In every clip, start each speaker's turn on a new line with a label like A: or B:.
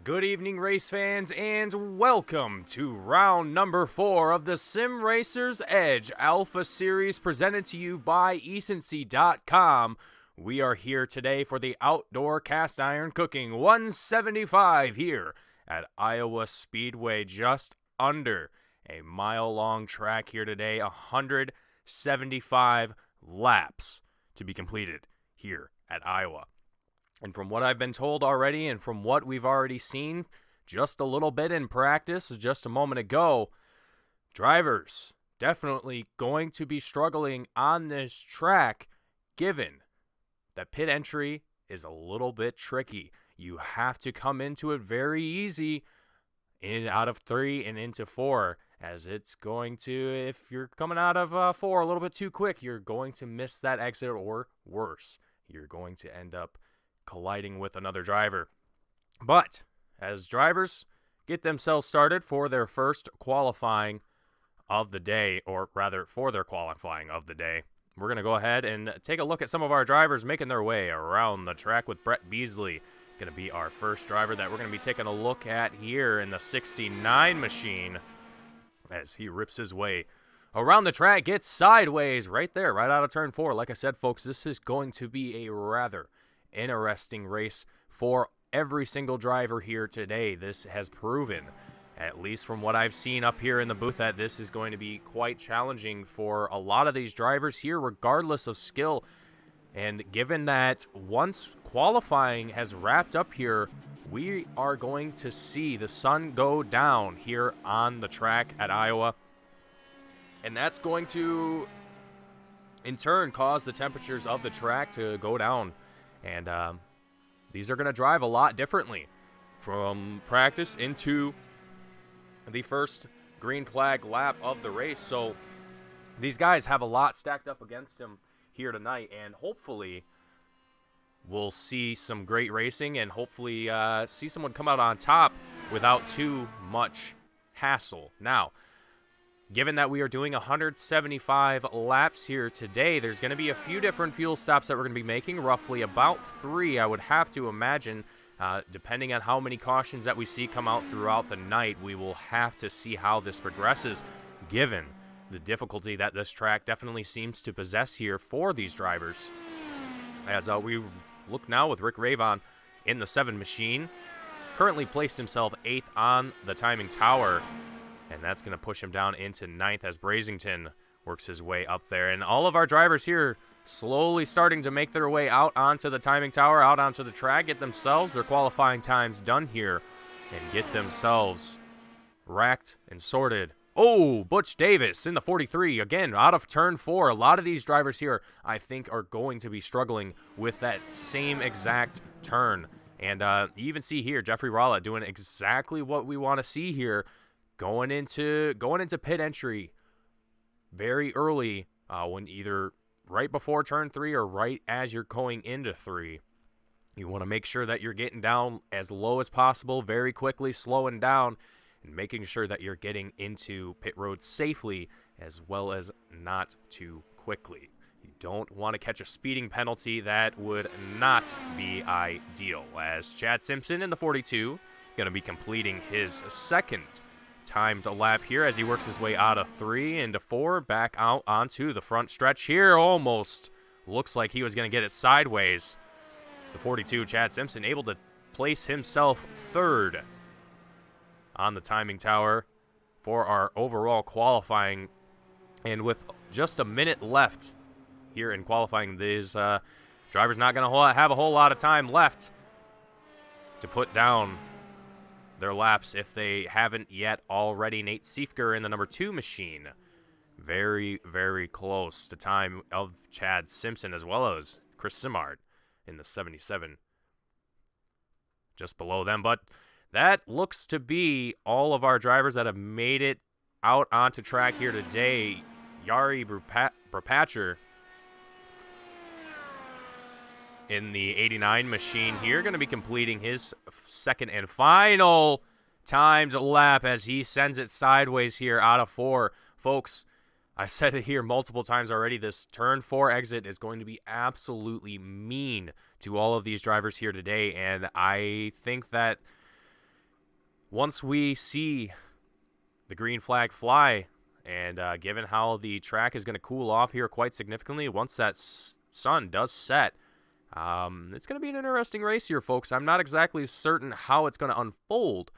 A: Good evening, race fans, and welcome to round number 4 of the Sim Racers Edge Alpha Series presented to you by Ecency.com. We are here today for the Outdoor Cast Iron Cooking 175 here at Iowa Speedway, just under a mile-long track here today, 175 laps to be completed here at Iowa. And from what I've been told already and from what we've already seen just a little bit in practice just a moment ago, drivers definitely going to be struggling on this track given that pit entry is a little bit tricky. You have to come into it very easy in out of 3 and into 4, as it's going to, if you're coming out of 4 a little bit too quick, you're going to miss that exit, or worse, you're going to end up colliding with another driver. But as drivers get themselves started for their first qualifying of the day, or rather for their qualifying of the day, we're going to go ahead and take a look at some of our drivers making their way around the track with Brett Beasley. Going to be our first driver that we're going to be taking a look at here in the 69 machine as he rips his way around the track, gets sideways right there, right out of turn 4. Like I said, folks, this is going to be a rather interesting race for every single driver here today. This has proven, at least from what I've seen up here in the booth, that this is going to be quite challenging for a lot of these drivers here, regardless of skill. And given that once qualifying has wrapped up here, we are going to see the sun go down here on the track at Iowa. And that's going to, in turn, cause the temperatures of the track to go down. And these are going to drive a lot differently from practice into the first green flag lap of the race. So these guys have a lot stacked up against him here tonight, and hopefully we'll see some great racing and hopefully see someone come out on top without too much hassle. Now, given that we are doing 175 laps here today, there's going to be a few different fuel stops that we're going to be making, roughly about 3, I would have to imagine. Depending on how many cautions that we see come out throughout the night, we will have to see how this progresses, given the difficulty that this track definitely seems to possess here for these drivers. As we look now with Rick Ravon in the 7 machine, currently placed himself 8th on the timing tower, and that's going to push him down into 9th as Brazington works his way up there. And all of our drivers here slowly starting to make their way out onto the timing tower, out onto the track, get themselves their qualifying times done here, and get themselves racked and sorted. Oh, Butch Davis in the 43, again, out of turn 4. A lot of these drivers here, I think, are going to be struggling with that same exact turn. And you even see here Jeffrey Ralla doing exactly what we want to see here, going into pit entry very early, when either right before turn 3 or right as you're going into 3. You want to make sure that you're getting down as low as possible, very quickly slowing down, and making sure that you're getting into pit road safely as well as not too quickly. You don't want to catch a speeding penalty. That would not be ideal, as Chad Simpson in the 42 going to be completing his second timed lap here as he works his way out of 3 into 4, back out onto the front stretch here. Almost looks like he was going to get it sideways. The 42, Chad Simpson, able to place himself 3rd on the timing tower for our overall qualifying. And with just a minute left here in qualifying, these drivers not going to have a whole lot of time left to put down their laps if they haven't yet already. Nate Siefker in the number 2 machine, very, very close to time of Chad Simpson, as well as Chris Simard in the 77, just below them. But that looks to be all of our drivers that have made it out onto track here today. Yari Brapatcher in the 89 machine here, going to be completing his second and final timed lap as he sends it sideways here out of 4. Folks, I said it here multiple times already, this turn 4 exit is going to be absolutely mean to all of these drivers here today, and I think that once we see the green flag fly, and given how the track is going to cool off here quite significantly once that sun does set, it's going to be an interesting race here, folks. I'm not exactly certain how it's going to unfold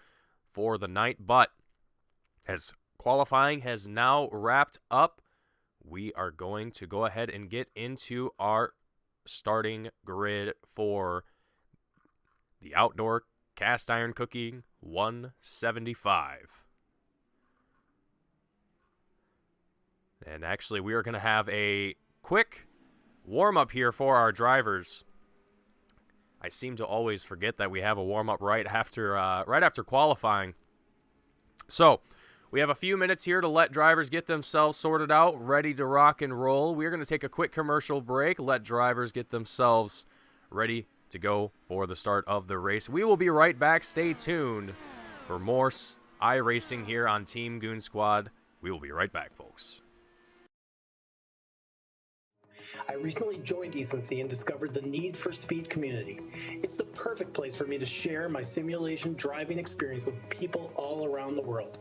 A: for the night, but as qualifying has now wrapped up, we are going to go ahead and get into our starting grid for the outdoor cast iron cooking 175. And actually, we are going to have a quick warm-up here for our drivers. I seem to always forget that we have a warm-up right after qualifying. So, we have a few minutes here to let drivers get themselves sorted out, ready to rock and roll. We're going to take a quick commercial break, let drivers get themselves ready to go for the start of the race. We will be right back. Stay tuned for more iRacing here on Team Goon Squad. We will be right back, folks.
B: I recently joined Ecency and discovered the Need for Speed community. It's the perfect place for me to share my simulation driving experience with people all around the world.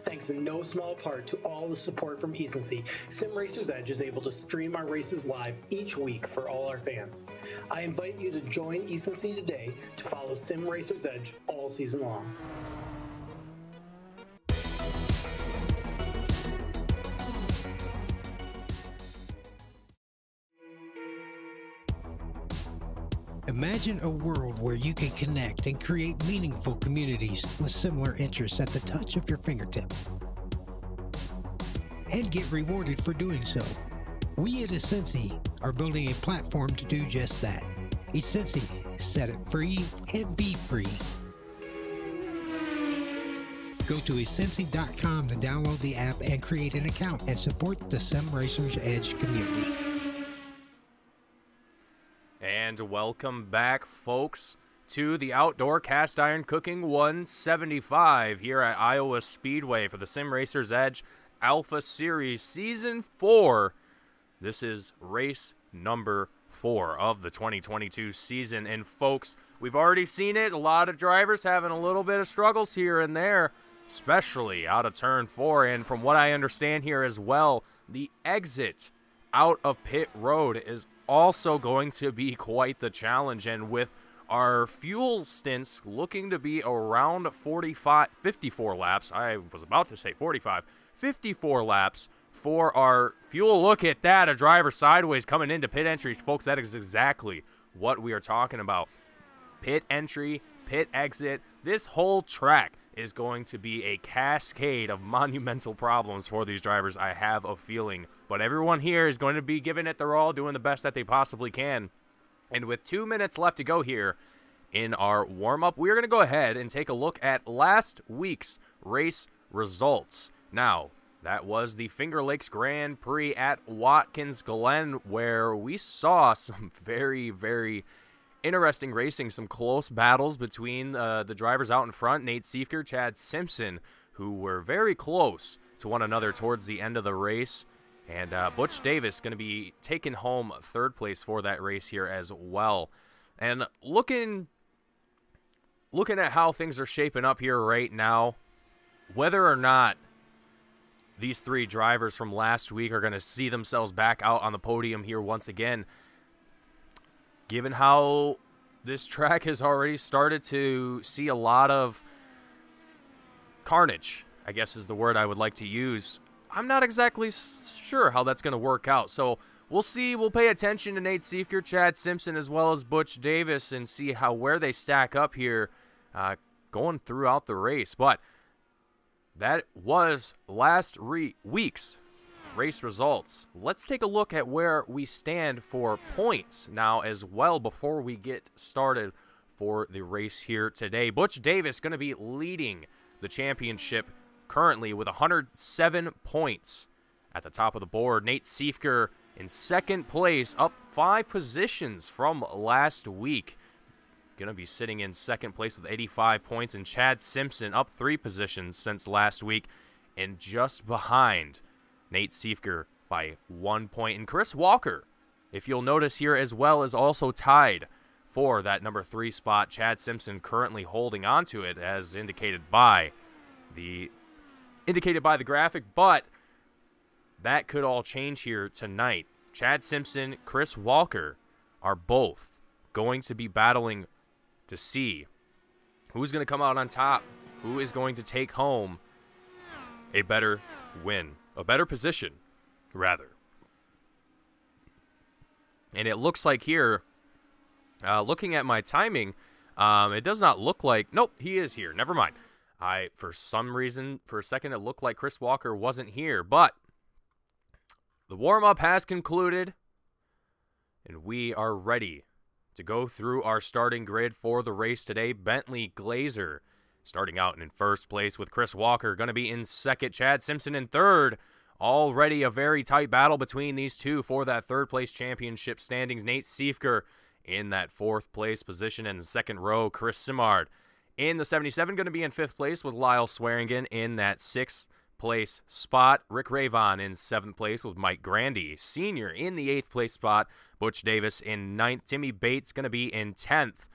B: Thanks in no small part to all the support from Ecency, Sim Racers Edge is able to stream our races live each week for all our fans. I invite you to join Ecency today to follow Sim Racers Edge all season long.
C: Imagine a world where you can connect and create meaningful communities with similar interests at the touch of your fingertip. And get rewarded for doing so. We at Ecency are building a platform to do just that. Ecency, set it free and be free. Go to Ecency.com to download the app and create an account and support the Sim Racers Edge community.
A: And welcome back, folks, to the Outdoor Cast Iron Cooking 175 here at Iowa Speedway for the Sim Racers Edge Alpha Series Season 4. This is race number 4 of the 2022 season. And, folks, we've already seen it. A lot of drivers having a little bit of struggles here and there, especially out of Turn 4. And from what I understand here as well, the exit out of pit road is also going to be quite the challenge, and with our fuel stints looking to be around 54 laps, I was about to say 54 laps for our fuel. Look at that, a driver sideways coming into pit entries, folks. That is exactly what we are talking about. Pit entry, pit exit, this whole track is going to be a cascade of monumental problems for these drivers, I have a feeling. But everyone here is going to be giving it their all, doing the best that they possibly can. And with 2 minutes left to go here in our warm-up, we're going to go ahead and take a look at last week's race results. Now, that was the Finger Lakes Grand Prix at Watkins Glen, where we saw some very, very interesting racing, some close battles between the drivers out in front, Nate Siefker, Chad Simpson, who were very close to one another towards the end of the race. And Butch Davis going to be taking home third place for that race here as well. And looking at how things are shaping up here right now, whether or not these three drivers from last week are going to see themselves back out on the podium here once again, given how this track has already started to see a lot of carnage, I guess is the word I would like to use, I'm not exactly sure how that's going to work out. So we'll see. We'll pay attention to Nate Siefker, Chad Simpson, as well as Butch Davis, and see where they stack up here going throughout the race. But that was last week's race results. Let's take a look at where we stand for points now as well before we get started for the race here today. Butch Davis going to be leading the championship currently with 107 points at the top of the board. Nate Siefker in second place, up 5 positions from last week. Going to be sitting in second place with 85 points. And Chad Simpson up 3 positions since last week and just behind Nate Siefker by 1 point. And Chris Walker, if you'll notice here as well, is also tied for that number 3 spot. Chad Simpson currently holding on to it, as indicated by the graphic, but that could all change here tonight. Chad Simpson, Chris Walker are both going to be battling to see who's going to come out on top, who is going to take home a better win, a better position, rather. And it looks like here, looking at my timing, it does not look like... Nope, he is here. Never mind. For some reason, for a second, it looked like Chris Walker wasn't here. But the warm-up has concluded, and we are ready to go through our starting grid for the race today. Bentley Glazer starting out in first place with Chris Walker going to be in second. Chad Simpson in third. Already a very tight battle between these two for that third-place championship standings. Nate Siefker in that fourth-place position in the second row. Chris Simard in the 77 going to be in fifth place with Lyle Swearingen in that sixth-place spot. Rick Ravon in seventh place with Mike Grandy, senior, in the eighth-place spot. Butch Davis in ninth. Timmy Bates going to be in 10th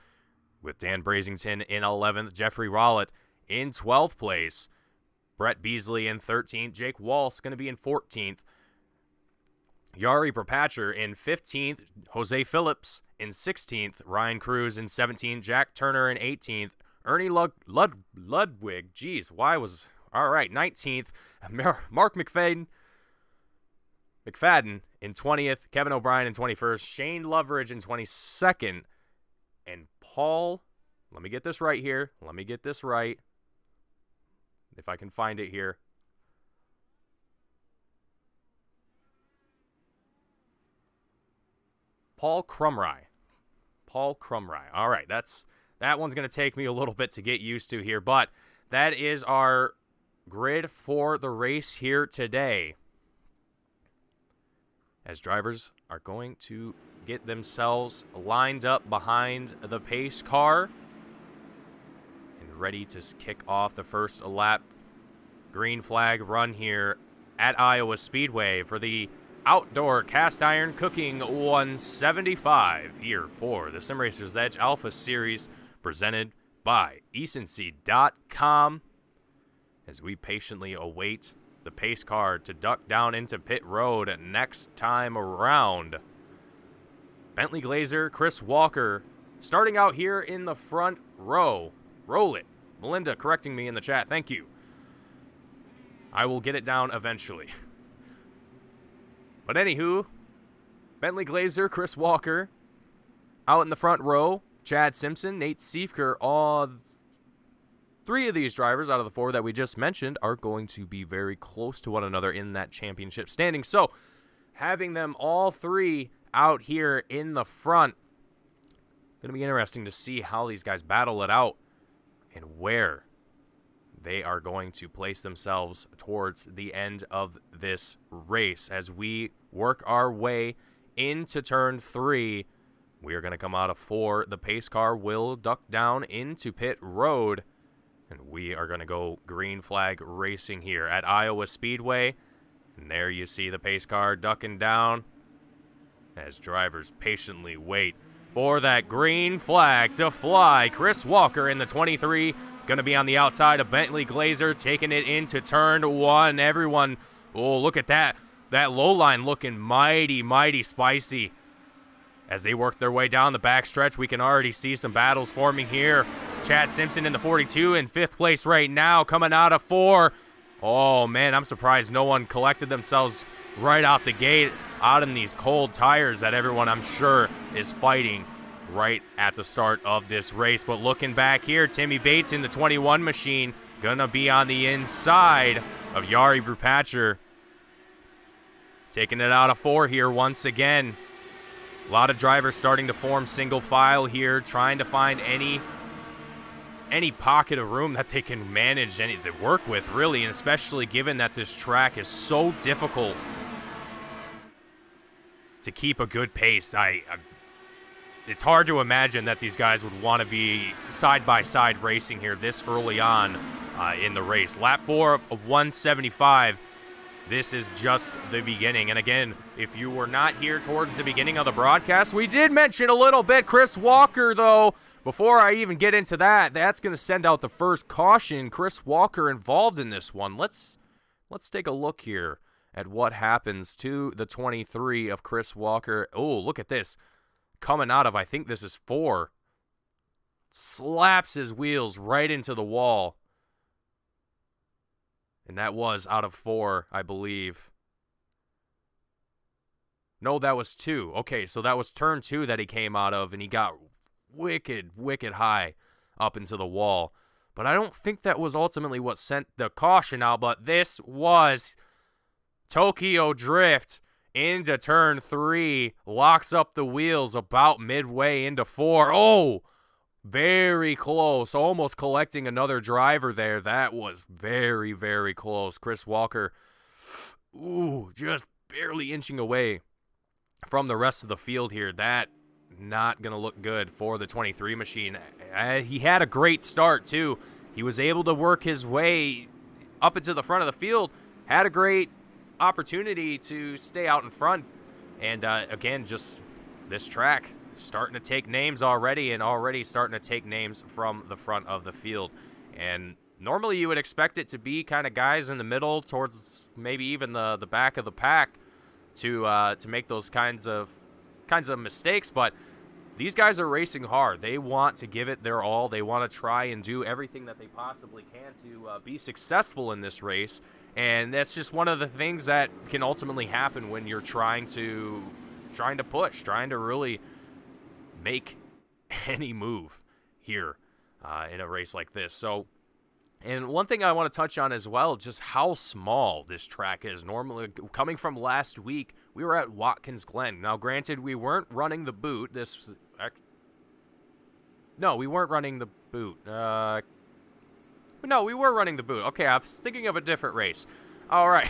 A: with Dan Brazington in 11th. Jeffrey Rollett in 12th place. Brett Beasley in 13th. Jake Walsh going to be in 14th. Yari Prapatcher in 15th. Jose Phillips in 16th. Ryan Cruz in 17th. Jack Turner in 18th. Ernie Ludwig. Geez, why was... All right, 19th. Mark McFadden in 20th. Kevin O'Brien in 21st. Shane Loveridge in 22nd. And Paul... Let me get this right here. Let me get this right. If I can find it here. Paul Crumry. All right, that one's going to take me a little bit to get used to here, but that is our grid for the race here today. As drivers are going to get themselves lined up behind the pace car and ready to kick off the first lap green flag run here at Iowa Speedway for the outdoor cast iron cooking 175 here for the Sim Racers Edge Alpha Series, presented by ecency.com, as we patiently await the pace car to duck down into pit road next time around. Bentley Glazer, Chris Walker starting out here in the front row. Roll it. Melinda correcting me in the chat. Thank you. I will get it down eventually. But anywho, Bentley Glazer, Chris Walker out in the front row. Chad Simpson, Nate Siefker, all three of these drivers out of the four that we just mentioned are going to be very close to one another in that championship standing. So having them all three out here in the front, going to be interesting to see how these guys battle it out and where they are going to place themselves towards the end of this race. As we work our way into turn 3, we are going to come out of 4. The pace car will duck down into pit road, and we are going to go green flag racing here at Iowa Speedway. And there you see the pace car ducking down as drivers patiently wait for that green flag to fly. Chris Walker in the 23 going to be on the outside of Bentley Glazer, taking it into turn 1. Everyone, oh, look at that. That low line looking mighty, mighty spicy. As they work their way down the backstretch, we can already see some battles forming here. Chad Simpson in the 42 in 5th place right now, coming out of 4. Oh, man, I'm surprised no one collected themselves right out the gate out in these cold tires that everyone, I'm sure, is fighting right at the start of this race. But looking back here, Timmy Bates in the 21 machine gonna be on the inside of Yari Prapatcher, taking it out of 4 here once again. A lot of drivers starting to form single file here, trying to find any pocket of room that they can manage to work with, really, and especially given that this track is so difficult to keep a good pace. It's hard to imagine that these guys would want to be side-by-side racing here this early on in the race. Lap 4 of 175. this is just the beginning. And again, if you were not here towards the beginning of the broadcast, we did mention a little bit Chris Walker, though. Before I even get into that, that's going to send out the first caution. Chris Walker involved in this one. Let's take a look here at what happens to the 23 of Chris Walker. Oh, look at this. Coming out of, I think this is 4. Slaps his wheels right into the wall. And that was out of 4, I believe. No, that was 2. Okay, so that was turn 2 that he came out of, and he got wicked high up into the wall. But I don't think that was ultimately what sent the caution out, but this was Tokyo Drift into turn 3, locks up the wheels about midway into 4. Oh, very close, almost collecting another driver there. That was very close. Chris Walker, just barely inching away from the rest of the field here. That not going to look good for the 23 machine. He had a great start, too. He was able to work his way up into the front of the field, had a great opportunity to stay out in front. And, again, just this track starting to take names already, and already starting to take names from the front of the field. And normally you would expect it to be kind of guys in the middle towards maybe even the back of the pack to make those kinds of mistakes, but these guys are racing hard. They want to give it their all. They want to try and do everything that they possibly can to be successful in this race, and that's just one of the things that can ultimately happen when you're trying to push, trying to really make any move here in a race like this. So, and one thing I want to touch on as well, just how small this track is. Normally, coming from last week, we were at Watkins Glen. Now, granted, we weren't running the boot. No, we weren't running the boot. No, we were running the boot. Okay, I was thinking of a different race. All right.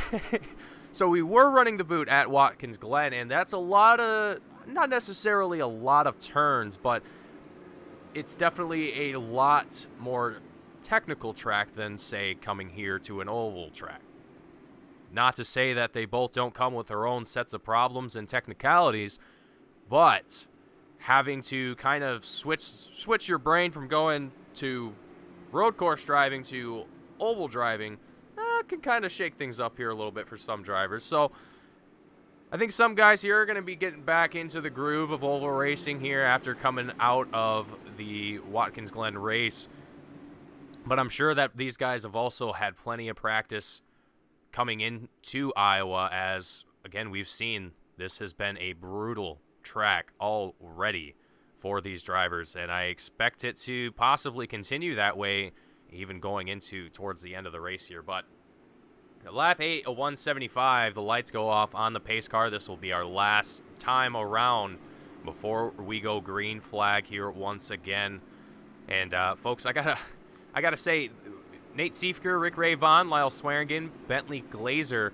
A: So we were running the boot at Watkins Glen, and that's a lot of, not necessarily a lot of turns, but it's definitely a lot more technical track than, say, coming here to an oval track. Not to say that they both don't come with their own sets of problems and technicalities, but having to kind of switch your brain from going to road course driving to oval driving can kind of shake things up here a little bit for some drivers. So I think some guys here are going to be getting back into the groove of oval racing here after coming out of the Watkins Glen race. But I'm sure that these guys have also had plenty of practice coming into Iowa, as, again, we've seen this has been a brutal track already for these drivers, and I expect it to possibly continue that way even going into towards the end of the race here. But lap 8, a 175, the lights go off on the pace car. This will be our last time around before we go green flag here once again. And folks, I gotta say, Nate Siefker, Rick Ray Vaughn, Lyle Swearingen, Bentley Glazer.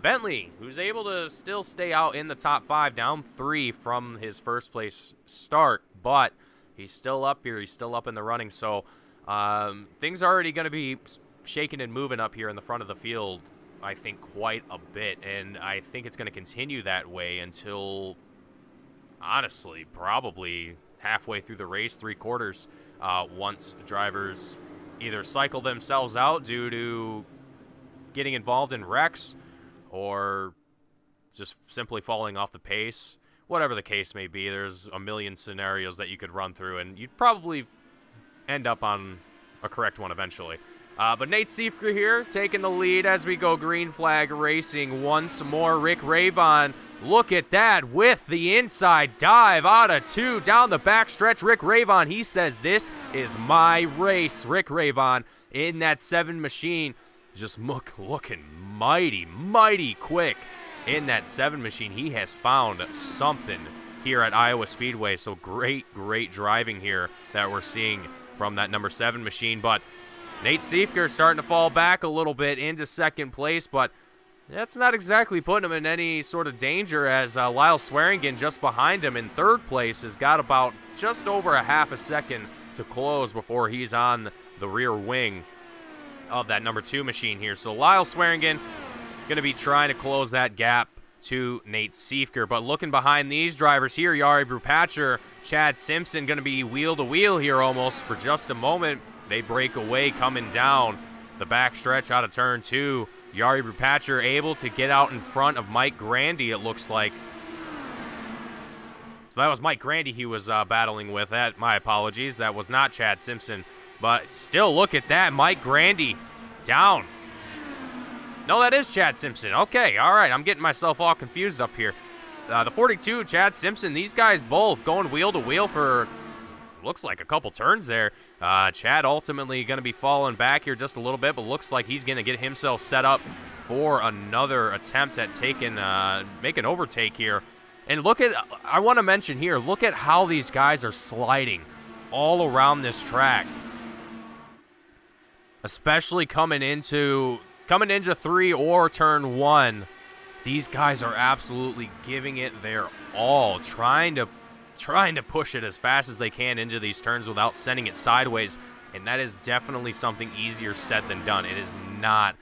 A: Bentley, who's able to still stay out in the top 5, down 3 from his first place start, but he's still up here. He's still up in the running. So things are already going to be shaking and moving up here in the front of the field, I think, quite a bit. And I think it's going to continue that way until, honestly, probably halfway through the race, 3/4, once drivers either cycle themselves out due to getting involved in wrecks or just simply falling off the pace. Whatever the case may be, there's a million scenarios that you could run through, and you'd probably end up on a correct one eventually. But Nate Siefker here taking the lead as we go green flag racing once more. Rick Ravon, look at that with the inside dive out of 2 down the back stretch. Rick Ravon, he says, this is my race. Rick Ravon in that 7 machine, just looking mighty quick in that 7 machine. He has found something here at Iowa Speedway. So great driving here that we're seeing from that number 7 machine. But Nate Siefker starting to fall back a little bit into second place, but that's not exactly putting him in any sort of danger, as Lyle Swearingen just behind him in third place has got about just over a half a second to close before he's on the rear wing of that number 2 machine here. So Lyle Swearingen going to be trying to close that gap to Nate Siefker. But looking behind these drivers here, Jari Brupatcher, Chad Simpson going to be wheel-to-wheel here almost for just a moment. They break away coming down the backstretch out of turn 2. Jari Brupatcher able to get out in front of Mike Grandy, it looks like. So that was Mike Grandy he was battling with. My apologies. That was not Chad Simpson. But still, look at that. Mike Grandy down. No, that is Chad Simpson. Okay, all right. I'm getting myself all confused up here. The 42, Chad Simpson, these guys both going wheel-to-wheel for, looks like a couple turns there. Chad ultimately going to be falling back here just a little bit, but looks like he's going to get himself set up for another attempt at make an overtake here. And look at, I want to mention here, look at how these guys are sliding all around this track. Especially coming into 3 or turn 1, these guys are absolutely giving it their all, trying to push it as fast as they can into these turns without sending it sideways, and that is definitely something easier said than done. It is not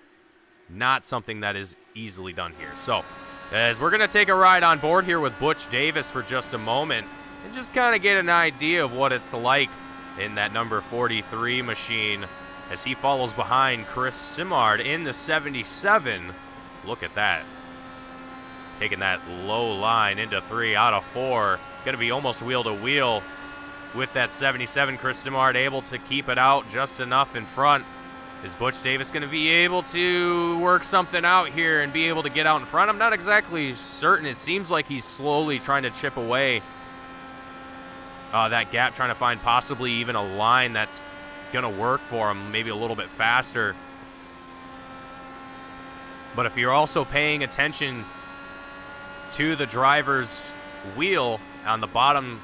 A: something that is easily done here. So, as we're going to take a ride on board here with Butch Davis for just a moment and just kind of get an idea of what it's like in that number 43 machine, as he follows behind Chris Simard in the 77. Look at that. Taking that low line into 3 out of 4. Going to be almost wheel-to-wheel with that 77. Chris Simard able to keep it out just enough in front. Is Butch Davis going to be able to work something out here and be able to get out in front? I'm not exactly certain. It seems like he's slowly trying to chip away that gap, trying to find possibly even a line that's going to work for him, maybe a little bit faster. But if you're also paying attention to the driver's wheel on the bottom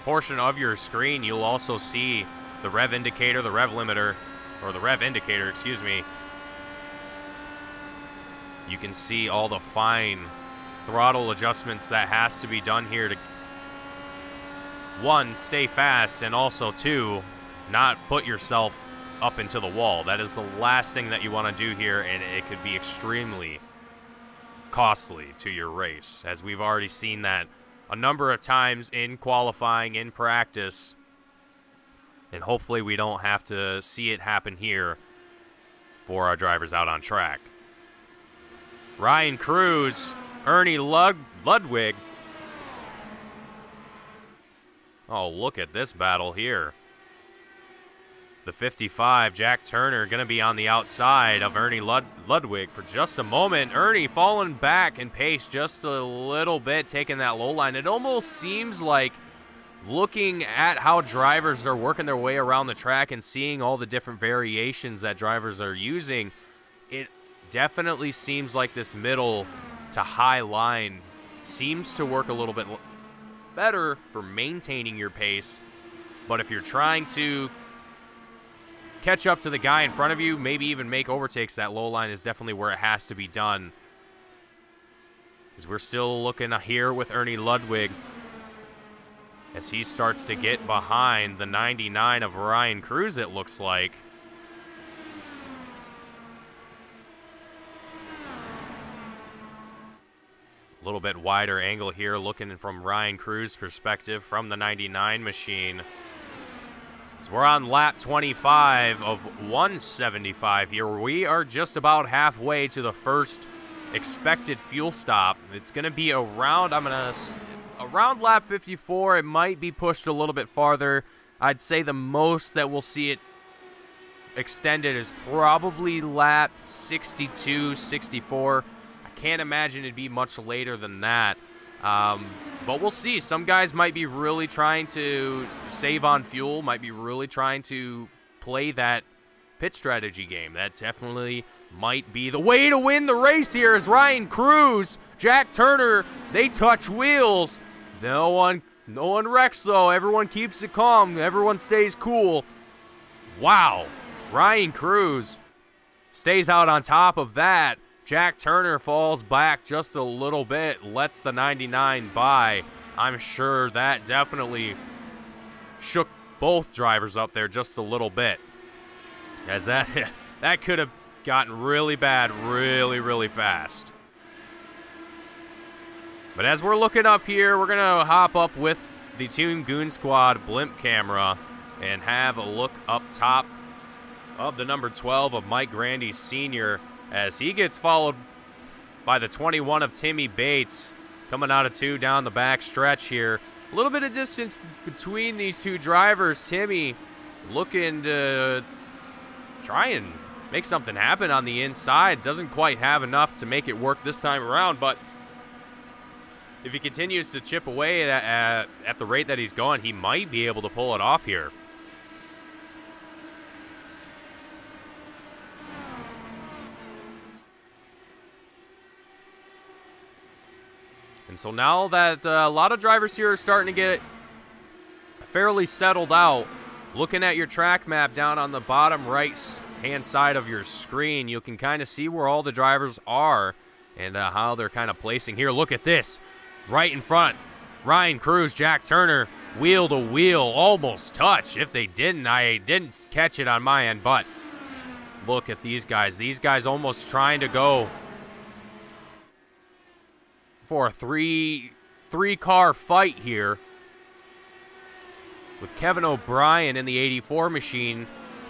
A: portion of your screen, you'll also see the rev indicator, the rev limiter, or the rev indicator, excuse me. You can see all the fine throttle adjustments that has to be done here to, 1, stay fast, and also 2, not put yourself up into the wall. That is the last thing that you want to do here, and it could be extremely costly to your race, as we've already seen that a number of times in qualifying, in practice, and hopefully we don't have to see it happen here for our drivers out on track. Ryan Cruz, Ernie Ludwig. Oh, look at this battle here. The 55, Jack Turner, going to be on the outside of Ernie Ludwig for just a moment. Ernie falling back in pace just a little bit, taking that low line. It almost seems like, looking at how drivers are working their way around the track and seeing all the different variations that drivers are using, it definitely seems like this middle to high line seems to work a little bit better for maintaining your pace. But if you're trying to catch up to the guy in front of you, maybe even make overtakes, that low line is definitely where it has to be done. As we're still looking here with Ernie Ludwig, as he starts to get behind the 99 of Ryan Cruz, it looks like. A little bit wider angle here, looking from Ryan Cruz's perspective from the 99 machine. So we're on lap 25 of 175 here. We are just about halfway to the first expected fuel stop. It's going to be around, around lap 54. It might be pushed a little bit farther. I'd say the most that we'll see it extended is probably lap 62, 64. I can't imagine it'd be much later than that. But we'll see. Some guys might be really trying to save on fuel, might be really trying to play that pit strategy game. That definitely might be the way to win the race here, as Ryan Cruz, Jack Turner, they touch wheels. No one wrecks, though. Everyone keeps it calm. Everyone stays cool. Wow. Ryan Cruz stays out on top of that. Jack Turner falls back just a little bit, lets the 99 by. I'm sure that definitely shook both drivers up there just a little bit, as that could have gotten really bad really, really fast. But as we're looking up here, we're going to hop up with the Team Goon Squad blimp camera and have a look up top of the number 12 of Mike Grandy Sr. as he gets followed by the 21 of Timmy Bates coming out of 2 down the back stretch here. A little bit of distance between these two drivers. Timmy looking to try and make something happen on the inside. Doesn't quite have enough to make it work this time around, but if he continues to chip away at the rate that he's going, he might be able to pull it off here. And so now that a lot of drivers here are starting to get fairly settled out, looking at your track map down on the bottom right-hand side of your screen, you can kind of see where all the drivers are and how they're kind of placing here. Look at this. Right in front, Ryan Cruz, Jack Turner, wheel to wheel, almost touch. If they didn't, I didn't catch it on my end, but look at these guys. These guys almost trying to go for a three-car fight here with Kevin O'Brien in the 84 machine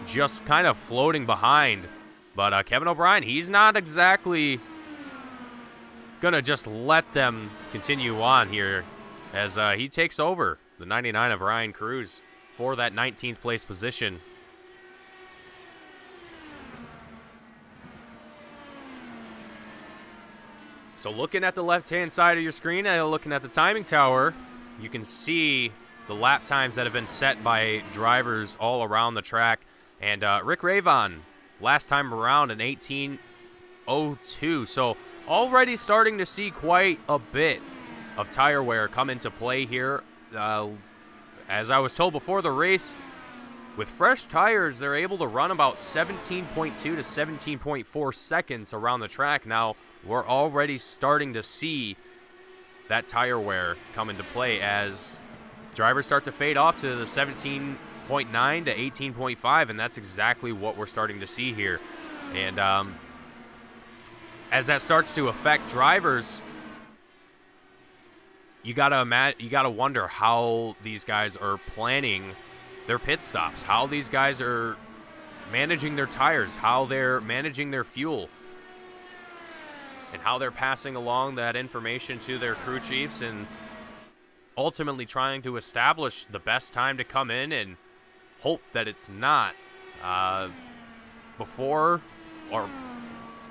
A: just kind of floating behind. But Kevin O'Brien, he's not exactly gonna just let them continue on here as he takes over the 99 of Ryan Cruz for that 19th place position. So looking at the left-hand side of your screen, looking at the timing tower, you can see the lap times that have been set by drivers all around the track. And Rick Ravon, last time around, an 18:02. So already starting to see quite a bit of tire wear come into play here. As I was told before the race, with fresh tires, they're able to run about 17.2 to 17.4 seconds around the track. Now, we're already starting to see that tire wear come into play as drivers start to fade off to the 17.9 to 18.5, and that's exactly what we're starting to see here. And as that starts to affect drivers, you gotta wonder how these guys are planning their pit stops, how these guys are managing their tires, how they're managing their fuel, and how they're passing along that information to their crew chiefs and ultimately trying to establish the best time to come in and hope that it's not before, or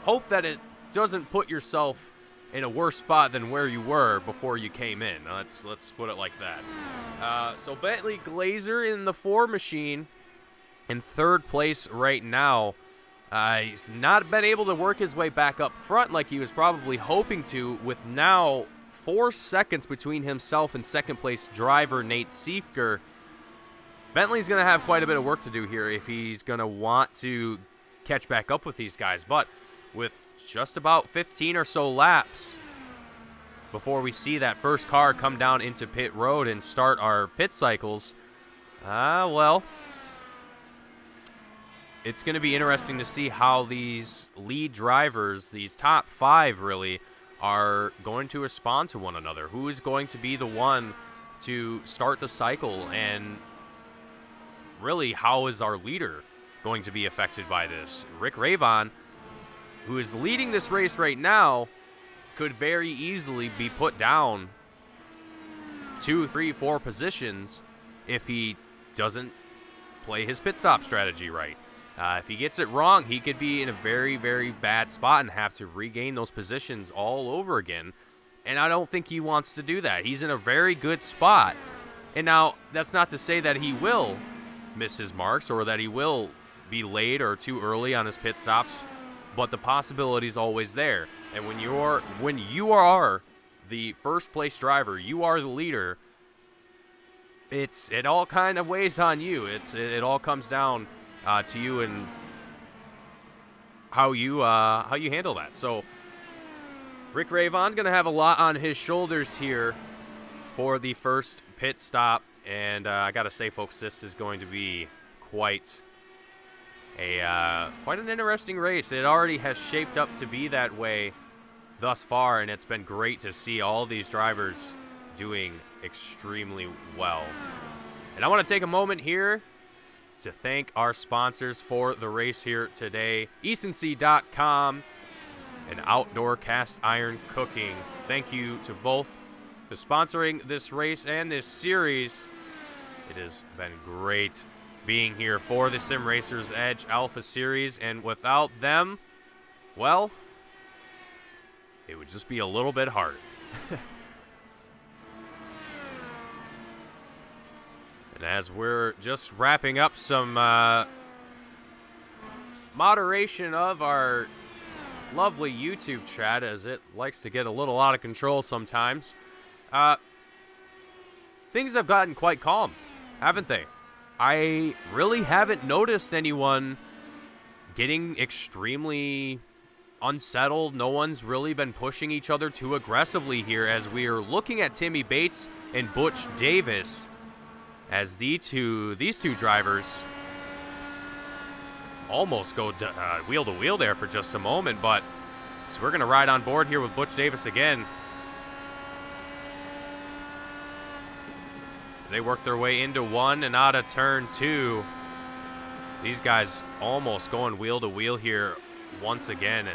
A: hope that it doesn't put yourself in a worse spot than where you were before you came in. Let's put it like that. So Bentley Glazer in the 4 machine in 3rd place right now. He's not been able to work his way back up front like he was probably hoping to, with now 4 seconds between himself and 2nd place driver Nate Siefker. Bentley's going to have quite a bit of work to do here if he's going to want to catch back up with these guys. But with just about 15 or so laps before we see that first car come down into pit road and start our pit cycles, well, it's going to be interesting to see how these lead drivers, these top 5 really, are going to respond to one another. Who is going to be the one to start the cycle, and really, how is our leader going to be affected by this? Rick Ravon, who is leading this race right now, could very easily be put down 2, 3, 4 positions if he doesn't play his pit stop strategy right. If he gets it wrong, he could be in a very, very bad spot and have to regain those positions all over again. And I don't think he wants to do that. He's in a very good spot. And now, that's not to say that he will miss his marks or that he will be late or too early on his pit stops, but the possibility is always there. And when you are the first place driver, you are the leader, it all kind of weighs on you. It all comes down to you and how you handle that. So Rick Ravon going to have a lot on his shoulders here for the first pit stop, and I gotta say, folks, this is going to be quite quite an interesting race. It already has shaped up to be that way thus far, and it's been great to see all these drivers doing extremely well. And I want to take a moment here to thank our sponsors for the race here today, ecency.com and Outdoor Cast Iron Cooking. Thank you to both for sponsoring this race and this series. It has been great being here for the Sim Racers Edge Alpha Series, and without them, well, it would just be a little bit harder. And as we're just wrapping up some moderation of our lovely YouTube chat, as it likes to get a little out of control sometimes, things have gotten quite calm, haven't they? I really haven't noticed anyone getting extremely unsettled. No one's really been pushing each other too aggressively here, as we are looking at Timmy Bates and Butch Davis as these two drivers almost go wheel to wheel there for just a moment. But so we're going to ride on board here with Butch Davis again. They work their way into one and out of turn two. These guys almost going wheel to wheel here once again.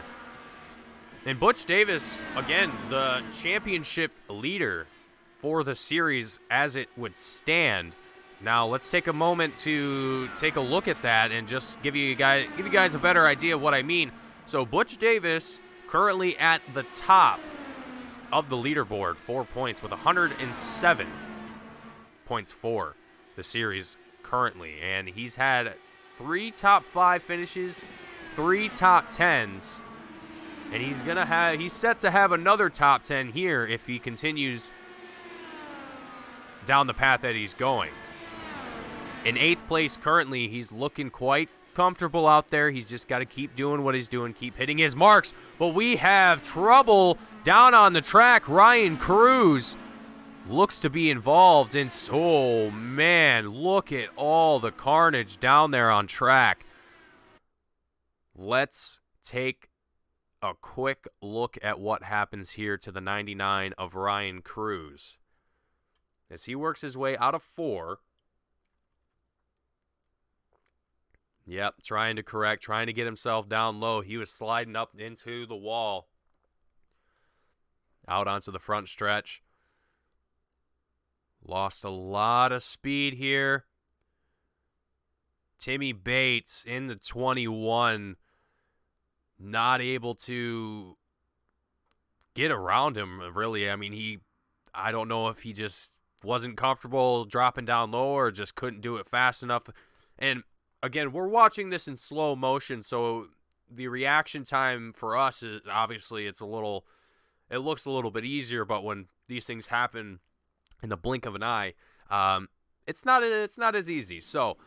A: And Butch Davis, again, the championship leader for the series as it would stand. Now let's take a moment to take a look at that and just give you guys a better idea of what I mean. So Butch Davis currently at the top of the leaderboard, 4 points with 107 points for the series currently, and he's had 3 top 5 finishes, 3 top 10s, and he's set to have another top 10 here if he continues down the path that he's going. In 8th place currently, he's looking quite comfortable out there. He's just got to keep doing what he's doing, keep hitting his marks. But we have trouble down on the track. Ryan Cruz looks to be involved in, oh man, look at all the carnage down there on track. Let's take a quick look at what happens here to the 99 of Ryan Cruz as he works his way out of 4. Yep, trying to correct, trying to get himself down low. He was sliding up into the wall, out onto the front stretch. Lost a lot of speed here. Timmy Bates in the 21, not able to get around him, really. I mean, I don't know if he just wasn't comfortable dropping down low or just couldn't do it fast enough. And again, we're watching this in slow motion, so the reaction time for us is obviously it looks a little bit easier, but when these things happen in the blink of an eye, it's not as easy. So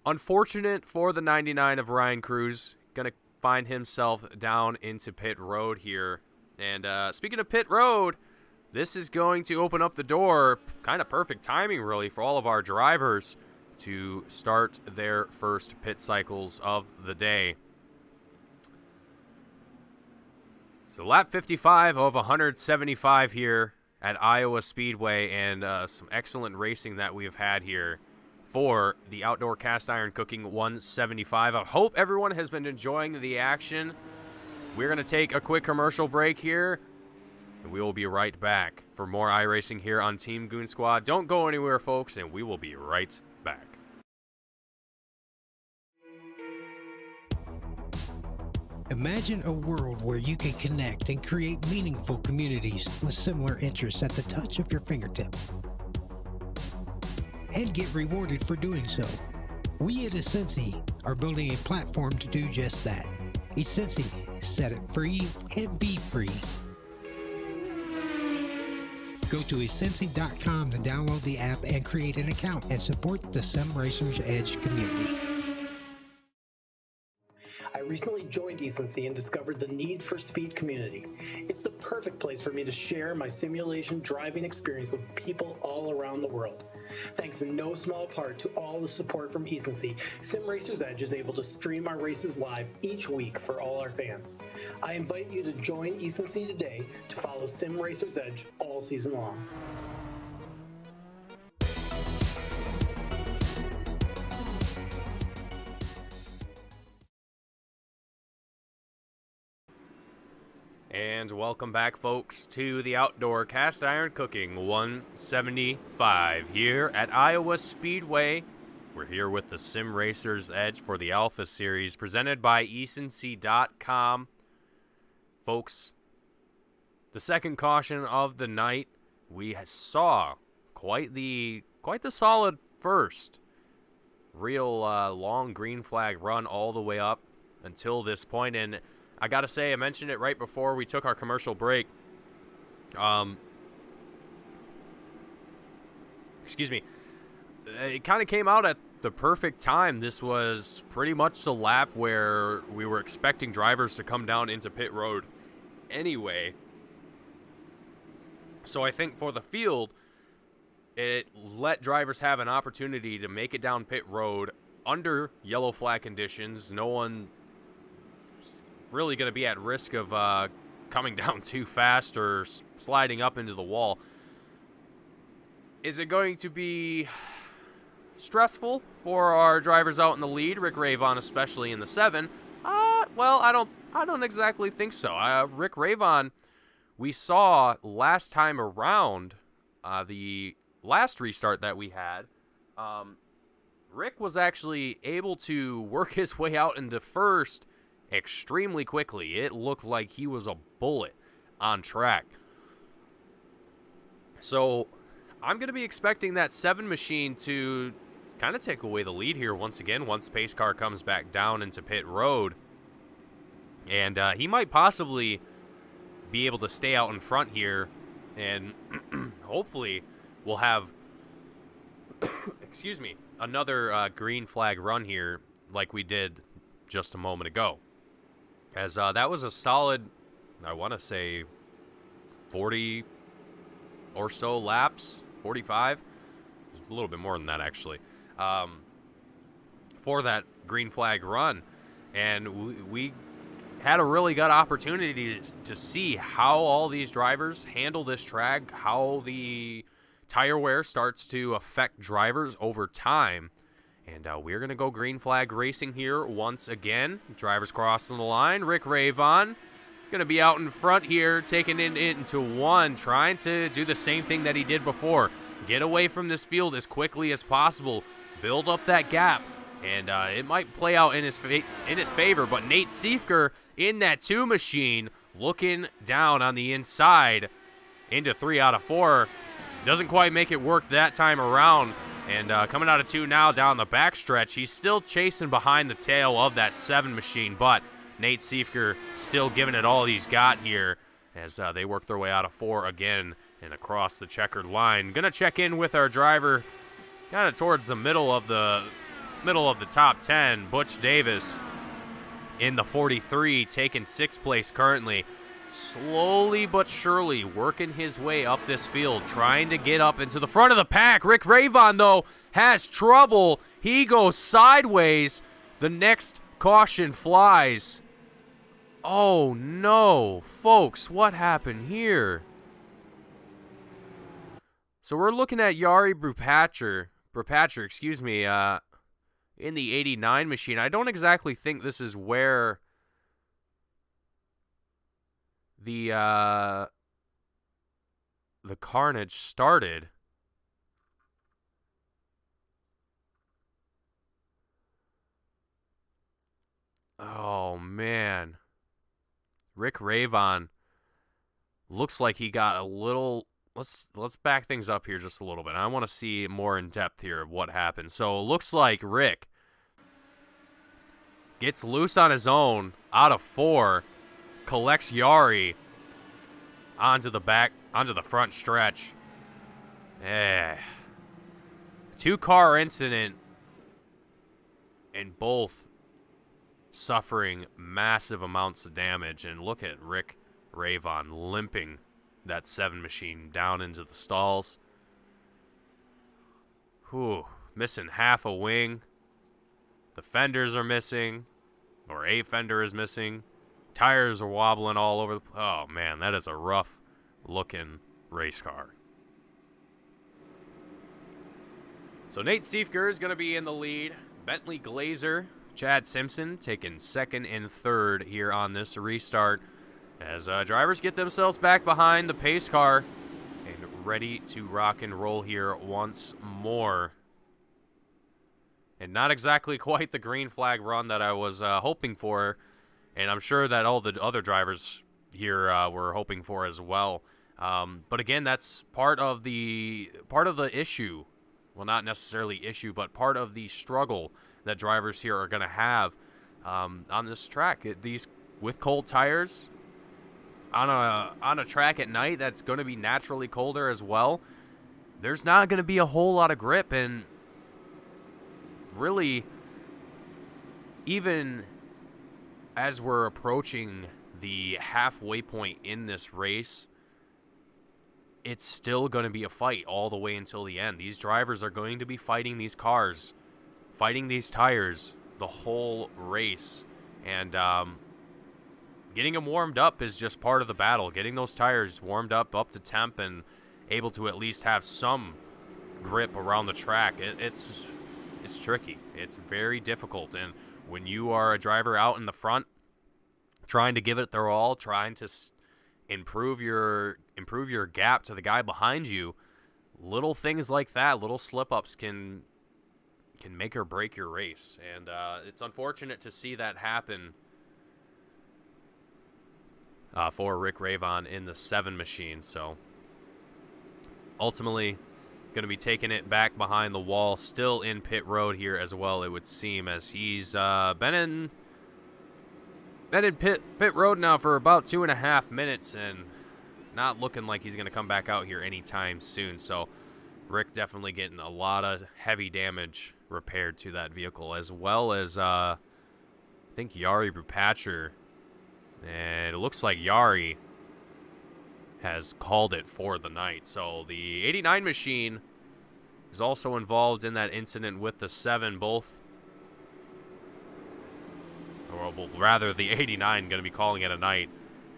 A: unfortunate for the 99 of Ryan Cruz, gonna find himself down into pit road here. And speaking of pit road, this is going to open up the door, kind of perfect timing really for all of our drivers to start their first pit cycles of the day. So lap 55 of 175 here at Iowa Speedway, and some excellent racing that we have had here for the Outdoor Cast Iron Cooking 175. I hope everyone has been enjoying the action. We're going to take a quick commercial break here, and we will be right back for more iRacing here on Team Goon Squad. Don't go anywhere, folks, and we will be right back.
C: Imagine a world where you can connect and create meaningful communities with similar interests at the touch of your fingertip. And get rewarded for doing so. We at Essency are building a platform to do just that. Essency, set it free and be free. Go to Essency.com to download the app and create an account and support the Sim Racers Edge community.
B: I recently joined Ecency and discovered the need for speed community. It's the perfect place for me to share my simulation driving experience with people all around the world. Thanks in no small part to all the support from Ecency, Sim Racers Edge is able to stream our races live each week for all our fans. I invite you to join Ecency today to follow Sim Racers Edge all season long.
A: And welcome back, folks, to the Outdoor Cast Iron Cooking 175 here at Iowa Speedway. We're here with the Sim Racers Edge for the Alpha Series, presented by Ecency.com. Folks, the second caution of the night, we saw quite the solid first real long green flag run all the way up until this point, and I gotta say, I mentioned it right before we took our commercial break. Excuse me. It kind of came out at the perfect time. This was pretty much the lap where we were expecting drivers to come down into pit road anyway. So I think for the field, it let drivers have an opportunity to make it down pit road under yellow flag conditions. No one really going to be at risk of coming down too fast or sliding up into the wall. Is it going to be stressful for our drivers out in the lead, Rick Ravon especially in the 7? Well, I don't exactly think so. Rick Ravon, we saw last time around, the last restart that we had, Rick was actually able to work his way out into first extremely quickly. It looked like he was a bullet on track. So I'm going to be expecting that 7 machine to kind of take away the lead here once again once Pace Car comes back down into pit road. And he might possibly be able to stay out in front here, and hopefully we'll have excuse me, another green flag run here like we did just a moment ago. As that was a solid, I want to say, 40 or so laps, 45, a little bit more than that actually, for that green flag run. And we had a really good opportunity to see how all these drivers handle this track, how the tire wear starts to affect drivers over time. And we're going to go green flag racing here once again. Drivers crossing the line. Rick Ravon going to be out in front here, taking it into 1, trying to do the same thing that he did before. Get away from this field as quickly as possible. Build up that gap. And it might play out in his favor. But Nate Siefker in that 2 machine, looking down on the inside into 3 out of 4. Doesn't quite make it work that time around. And coming out of 2 now down the backstretch, he's still chasing behind the tail of that 7 machine, but Nate Siefker still giving it all he's got here as they work their way out of 4 again and across the checkered line. Gonna check in with our driver kind of towards the middle of the top 10, Butch Davis in the 43, taking 6th place currently. Slowly but surely working his way up this field, trying to get up into the front of the pack. Rick Ravon, though, has trouble. He goes sideways. The next caution flies. Oh, no. Folks, what happened here? So we're looking at Jari Brupatcher, excuse me, in the 89 machine. I don't exactly think this is where the carnage started. Oh man, Rick Ravon looks like he got a little. Let's back things up here just a little bit. I want to see more in depth here of what happened. So it looks like Rick gets loose on his own out of 4. Collects Jari onto the front stretch. 2-car incident, and both suffering massive amounts of damage. And look at Rick Ravon limping that 7 machine down into the stalls. Whew, missing half a wing. The fenders are missing, or a fender is missing. Tires are wobbling all over. Oh man, that is a rough looking race car. So Nate Siefker is going to be in the lead. Bentley Glazer, Chad Simpson taking second and third here on this restart as drivers get themselves back behind the pace car and ready to rock and roll here once more. And not exactly quite the green flag run that I was hoping for, and I'm sure that all the other drivers here were hoping for as well. But again, that's part of the issue. Well, not necessarily issue, but part of the struggle that drivers here are going to have on this track. These with cold tires on a track at night that's going to be naturally colder as well. There's not going to be a whole lot of grip, and really, even as we're approaching the halfway point in this race, it's still going to be a fight all the way until the end. These drivers are going to be fighting these cars, fighting these tires the whole race. And getting them warmed up is just part of the battle. Getting those tires warmed up to temp and able to at least have some grip around the track, it's tricky. It's very difficult. And when you are a driver out in the front, trying to give it their all, trying to improve your gap to the guy behind you, little things like that, little slip-ups can make or break your race. And it's unfortunate to see that happen for Rick Ravon in the 7 machine. So ultimately going to be taking it back behind the wall, still in pit road here as well, it would seem, as he's been in pit road now for about 2.5 minutes and not looking like he's going to come back out here anytime soon. So Rick definitely getting a lot of heavy damage repaired to that vehicle, as well as I think Yari Bupatcher. And it looks like Yari has called it for the night. So the 89 machine is also involved in that incident with the 7, both. Or well, rather, the 89 going to be calling it a night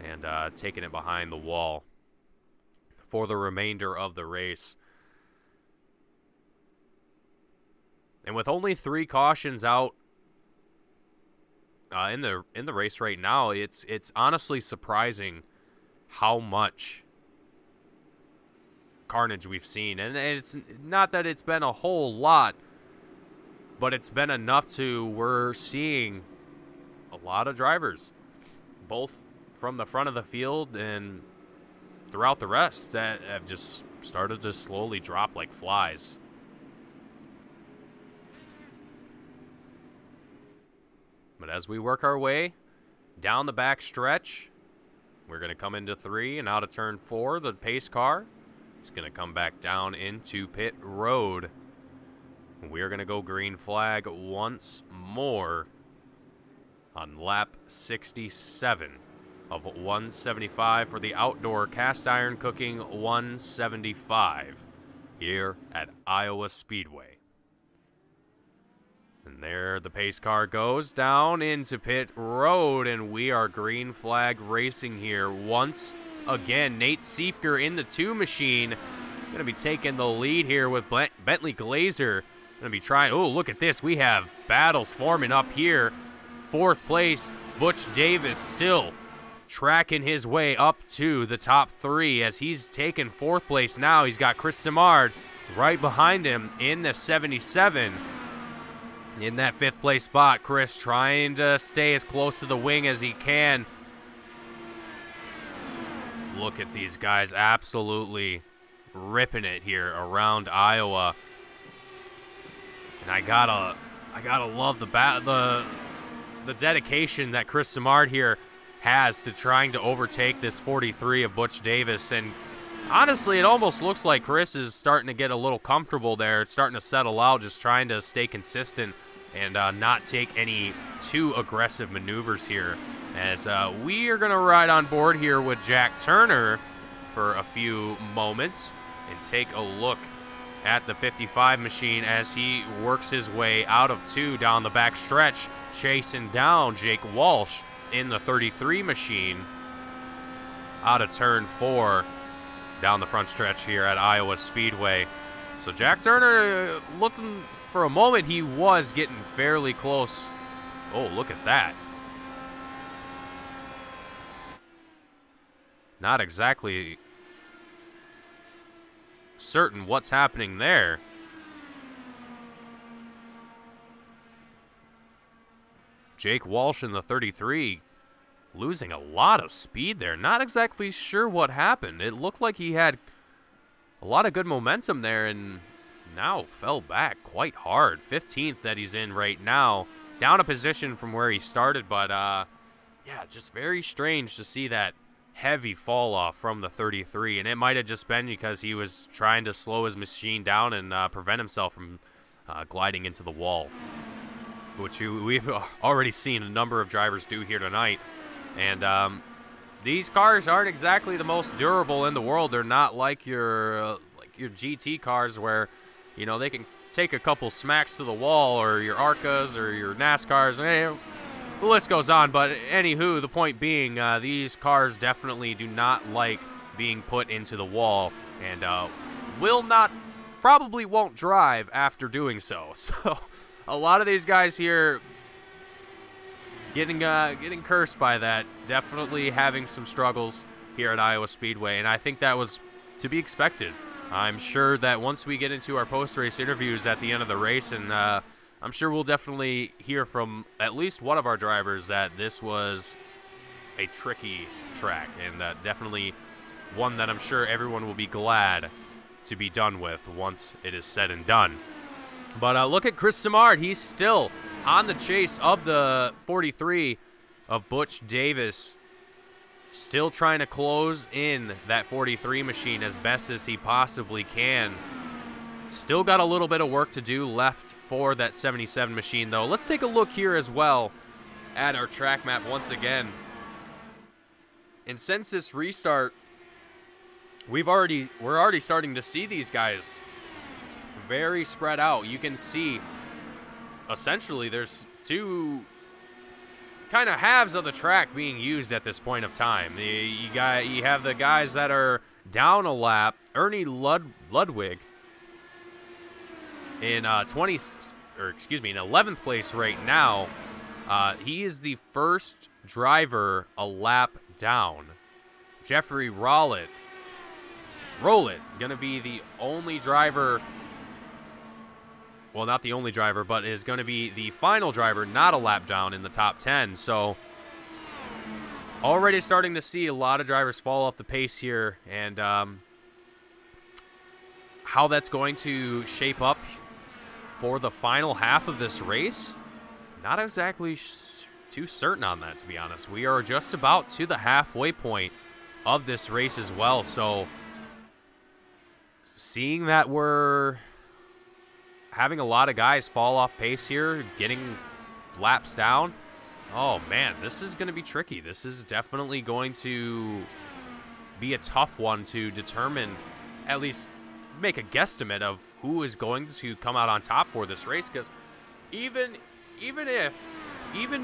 A: and taking it behind the wall for the remainder of the race. And with only 3 cautions out in the race right now, it's honestly surprising how much carnage we've seen. And it's not that it's been a whole lot, but it's been enough to we're seeing a lot of drivers, both from the front of the field and throughout the rest, that have just started to slowly drop like flies. But as we work our way down the back stretch, we're going to come into 3 and out of turn 4. The pace car is going to come back down into pit road. We're going to go green flag once more on lap 67 of 175 for the outdoor cast iron cooking 175 here at Iowa Speedway. And there the pace car goes down into pit road, and we are green flag racing here once again. Nate Siefker in the 2 machine going to be taking the lead here with Bentley Glazer. Going to be trying. Oh, look at this. We have battles forming up here. 4th place, Butch Davis still tracking his way up to the top 3 as he's taken 4th place now. He's got Chris Simard right behind him in the 77. In that 5th place spot, Chris trying to stay as close to the wing as he can. Look at these guys absolutely ripping it here around Iowa. And I gotta love the dedication that Chris Simard here has to trying to overtake this 43 of Butch Davis. And honestly, it almost looks like Chris is starting to get a little comfortable there. It's starting to settle out, just trying to stay consistent and not take any too aggressive maneuvers here, as we are going to ride on board here with Jack Turner for a few moments and take a look at the 55 machine as he works his way out of 2 down the back stretch, chasing down Jake Walsh in the 33 machine out of turn 4 down the front stretch here at Iowa Speedway. So Jack Turner, looking for a moment, he was getting fairly close. Oh, look at that. Not exactly certain what's happening there. Jake Walsh in the 33 losing a lot of speed there. Not exactly sure what happened. It looked like he had a lot of good momentum there and now fell back quite hard. 15th that he's in right now. Down a position from where he started, but yeah, just very strange to see that heavy fall off from the 33, and it might have just been because he was trying to slow his machine down and prevent himself from gliding into the wall, which we've already seen a number of drivers do here tonight. And these cars aren't exactly the most durable in the world. They're not like your GT cars where, you know, they can take a couple smacks to the wall, or your ARCAs or your NASCARs. The list goes on, but anywho, the point being, these cars definitely do not like being put into the wall, and probably won't drive after doing so. So, a lot of these guys here getting cursed by that, definitely having some struggles here at Iowa Speedway, and I think that was to be expected. I'm sure that once we get into our post-race interviews at the end of the race, and I'm sure we'll definitely hear from at least one of our drivers that this was a tricky track, and definitely one that I'm sure everyone will be glad to be done with once it is said and done. But look at Chris Simard. He's still on the chase of the 43 of Butch Davis, still trying to close in that 43 machine as best as he possibly can. Still got a little bit of work to do left for that 77 machine, though. Let's take a look here as well at our track map once again. And since this restart, we're already starting to see these guys very spread out. You can see essentially there's 2 kind of halves of the track being used at this point of time. You have the guys that are down a lap. Ernie Ludwig in 11th place right now. He is the first driver a lap down. Jeffrey Rowlett gonna be the only driver, well, not the only driver, but is going to be the final driver not a lap down in the top 10. So already starting to see a lot of drivers fall off the pace here, and how that's going to shape up for the final half of this race, not exactly too certain on that, to be honest. We are just about to the halfway point of this race as well, so seeing that we're having a lot of guys fall off pace here, getting laps down, oh man, this is going to be tricky. This is definitely going to be a tough one to determine, at least make a guesstimate of who is going to come out on top for this race, because even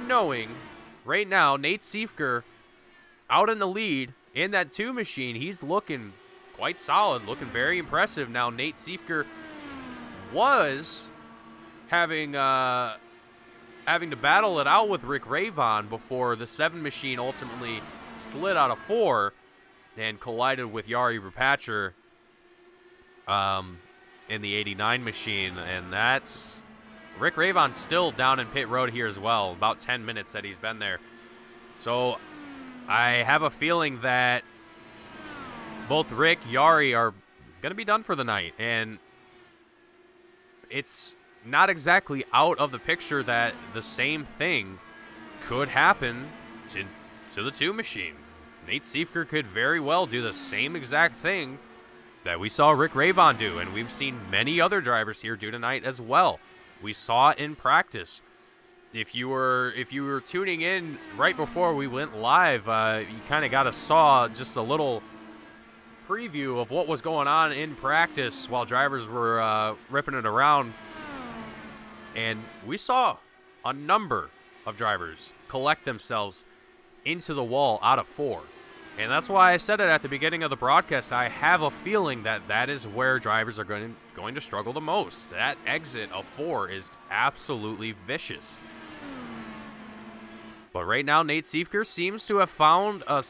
A: knowing right now Nate Siefker out in the lead in that 2 machine, he's looking quite solid, looking very impressive. Now Nate Siefker was having to battle it out with Rick Ravon before the 7 machine ultimately slid out of 4 and collided with Yari Rapatcher in the 89 machine, and that's Rick Ravon's still down in pit road here as well. About 10 minutes that he's been there. So I have a feeling that both Rick, Yari are going to be done for the night, and it's not exactly out of the picture that the same thing could happen to the 2 machine. Nate Siefker could very well do the same exact thing that we saw Rick Ravon do, and we've seen many other drivers here do tonight as well. We saw it in practice. If you were tuning in right before we went live, you kind of saw just a little preview of what was going on in practice while drivers were ripping it around. And we saw a number of drivers collect themselves into the wall out of 4. And that's why I said it at the beginning of the broadcast. I have a feeling that is where drivers are going to struggle the most. That exit of 4 is absolutely vicious. But right now, Nate Siefker seems to have found a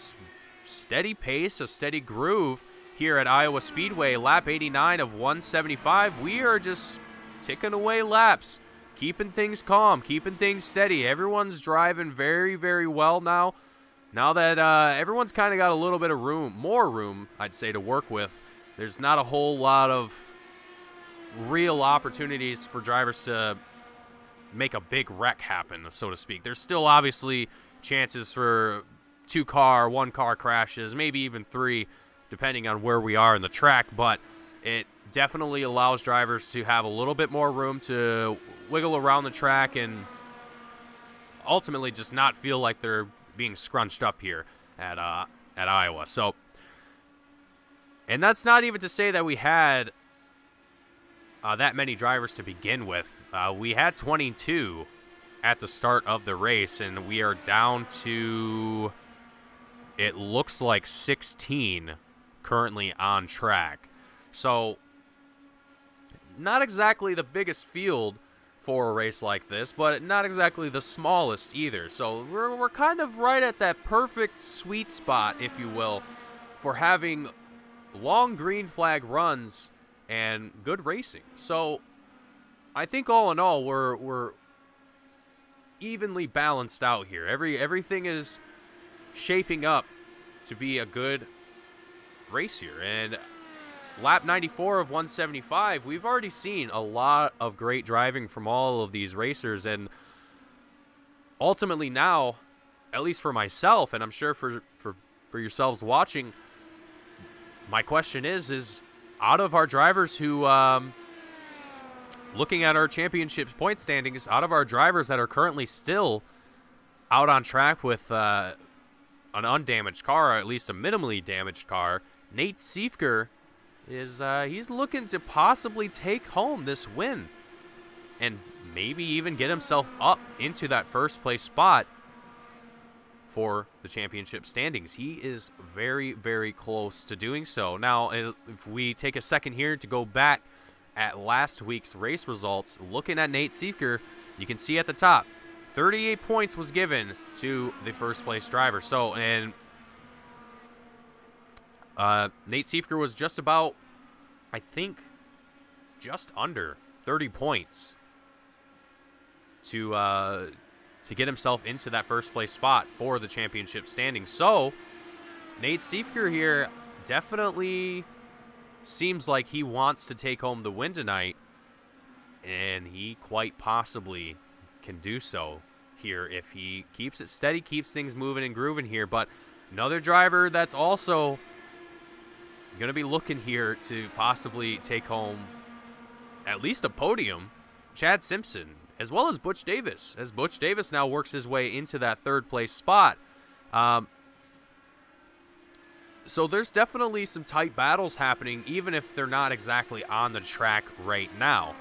A: steady pace, a steady groove here at Iowa Speedway. Lap 89 of 175. We are just ticking away laps, keeping things calm, keeping things steady. Everyone's driving very, very well now. Now that everyone's kind of got a little bit of more room, I'd say, to work with. There's not a whole lot of real opportunities for drivers to make a big wreck happen, so to speak. There's still obviously chances for 2-car, 1-car crashes, maybe even 3, depending on where we are in the track, but it definitely allows drivers to have a little bit more room to wiggle around the track and ultimately just not feel like they're being scrunched up here at Iowa. So, and that's not even to say that we had that many drivers to begin with. We had 22 at the start of the race, and we are down to, it looks like 16 currently on track. So, not exactly the biggest field for a race like this, but not exactly the smallest either. So we're kind of right at that perfect sweet spot, if you will, for having long green flag runs and good racing. So I think all in all, we're evenly balanced out here. Everything is shaping up to be a good race here. And lap 94 of 175, we've already seen a lot of great driving from all of these racers, and ultimately now, at least for myself, and I'm sure for yourselves watching, my question is out of our drivers who, looking at our championship point standings, out of our drivers that are currently still out on track with an undamaged car, or at least a minimally damaged car, Nate Siefker is he's looking to possibly take home this win and maybe even get himself up into that first place spot for the championship standings. He is very, very close to doing so. Now, if we take a second here to go back at last week's race results, looking at Nate Siefker, you can see at the top, 38 points was given to the first place driver. So, and Nate Siefker was just about, I think, just under 30 points to get himself into that first place spot for the championship standing. So, Nate Siefker here definitely seems like he wants to take home the win tonight, and he quite possibly can do so here if he keeps it steady, keeps things moving and grooving here. But another driver that's also going to be looking here to possibly take home at least a podium, Chad Simpson, as well as Butch Davis, as Butch Davis now works his way into that third place spot. So there's definitely some tight battles happening, even if they're not exactly on the track right now.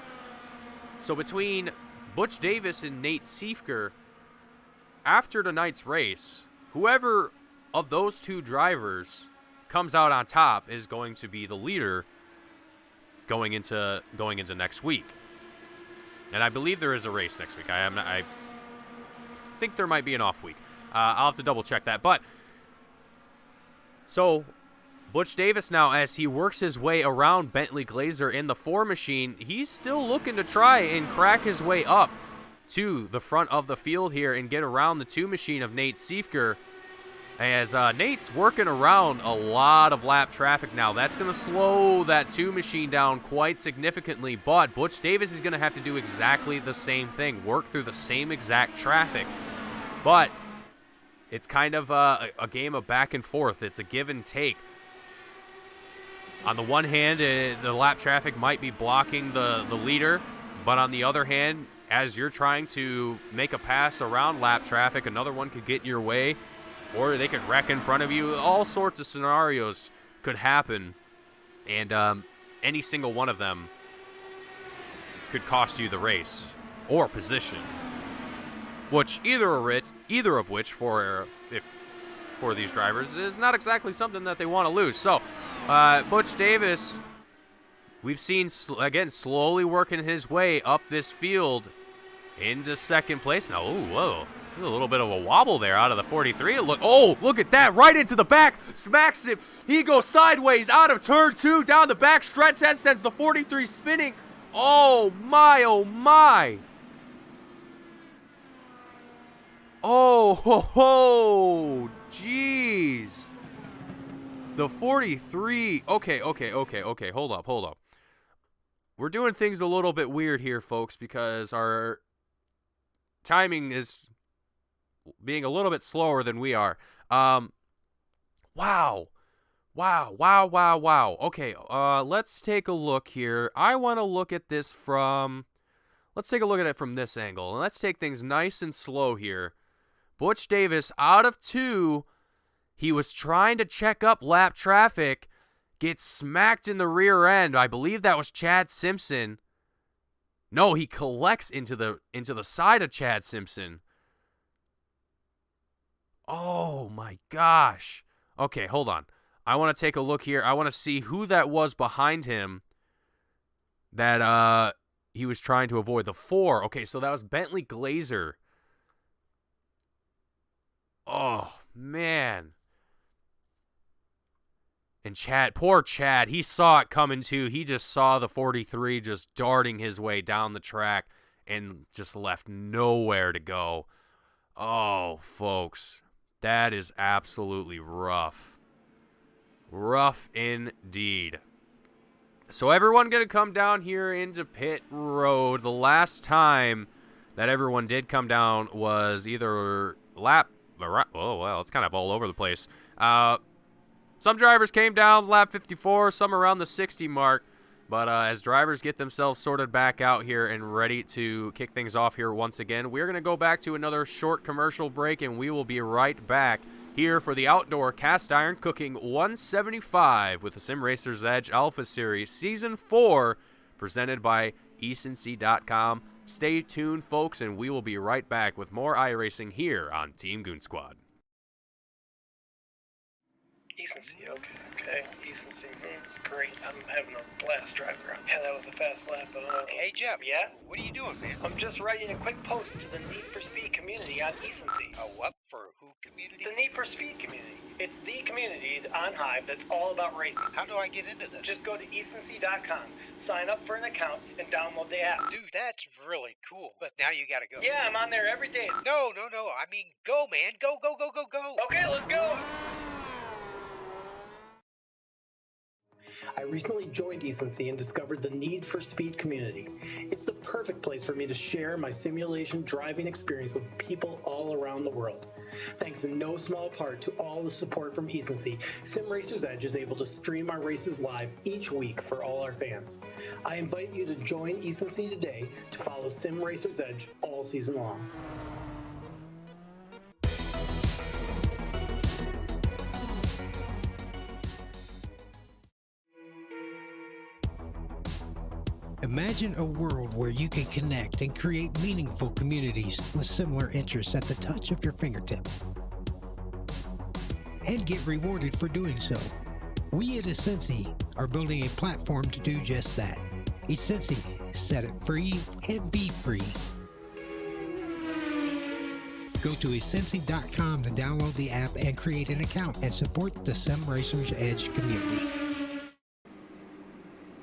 A: So between Butch Davis and Nate Siefker, after tonight's race, whoever of those two drivers comes out on top is going to be the leader going into next week. And I believe there is a race next week. I think there might be an off week. I'll have to double check that. But so Butch Davis now, as he works his way around Bentley Glazer in the 4 machine, he's still looking to try and crack his way up to the front of the field here and get around the 2 machine of Nate Siefker, as Nate's working around a lot of lap traffic now. That's going to slow that 2 machine down quite significantly, but Butch Davis is going to have to do exactly the same thing, work through the same exact traffic. But it's kind of a game of back and forth. It's a give and take. On the one hand, the lap traffic might be blocking the leader, But on the other hand, as you're trying to make a pass around lap traffic, another one could get your way, or they could wreck in front of you. All sorts of scenarios could happen, and any single one of them could cost you the race or position. Which either of which for these drivers is not exactly something that they want to lose. So, Butch Davis, we've seen again slowly working his way up this field into second place. Now, ooh, whoa, a little bit of a wobble there out of the 43. Look at that, right into the back, smacks him. He goes sideways out of turn 2, down the back stretch. That sends the 43 spinning. Oh my, oh my. Oh, ho, ho, jeez. The 43, okay, hold up. We're doing things a little bit weird here, folks, because our timing is being a little bit slower than we are. Wow. Okay, let's take a look here. I want to look at this let's take a look at it from this angle. And let's take things nice and slow here. Butch Davis out of 2. He was trying to check up lap traffic, gets smacked in the rear end. I believe that was Chad Simpson. No, he collects into the side of Chad Simpson. Oh my gosh. Okay, hold on. I want to take a look here. I want to see who that was behind him that he was trying to avoid. The 4. Okay, so that was Bentley Glazer. Oh, man. And poor Chad, he saw it coming too. He just saw the 43 just darting his way down the track and just left nowhere to go. Oh, folks, that is absolutely rough. Rough indeed. So everyone going to come down here into pit road. The last time that everyone did come down was either oh, well, it's kind of all over the place. Some drivers came down lap 54, some around the 60 mark. But as drivers get themselves sorted back out here and ready to kick things off here once again, we're going to go back to another short commercial break, and we will be right back here for the Outdoor Cast Iron Cooking 175 with the Sim Racer's Edge Alpha Series Season 4, presented by eSync.com. Stay tuned, folks, and we will be right back with more iRacing here on Team Goon Squad.
B: Decency, okay. Decency, it's great. I'm having a blast driving around. Yeah, that was a fast lap.
D: Hey, Jeff.
B: Yeah?
D: What are you doing, man?
B: I'm just writing a quick post to the Need for Speed community on Decency.
D: A what for who community?
B: The Need for Speed community. It's the community on Hive that's all about racing.
D: How do I get into this?
B: Just go to eSync.com, sign up for an account, and download the app.
D: Dude, that's really cool. But now you gotta go.
B: Yeah, I'm on there every day.
D: No. I mean, go, man. Go.
B: Okay, let's go. I recently joined Decency and discovered the Need for Speed community. It's the perfect place for me to share my simulation driving experience with people all around the world. Thanks in no small part to all the support from Decency, Sim Racer's Edge is able to stream our races live each week for all our fans. I invite you to join Decency today to follow Sim Racer's Edge all season long.
C: Imagine a world where you can connect and create meaningful communities with similar interests at the touch of your fingertip. And get rewarded for doing so. We at Essency are building a platform to do just that. Essency, set it free and be free. Go to Essency.com to download the app and create an account and support the Sim Racer's Edge community.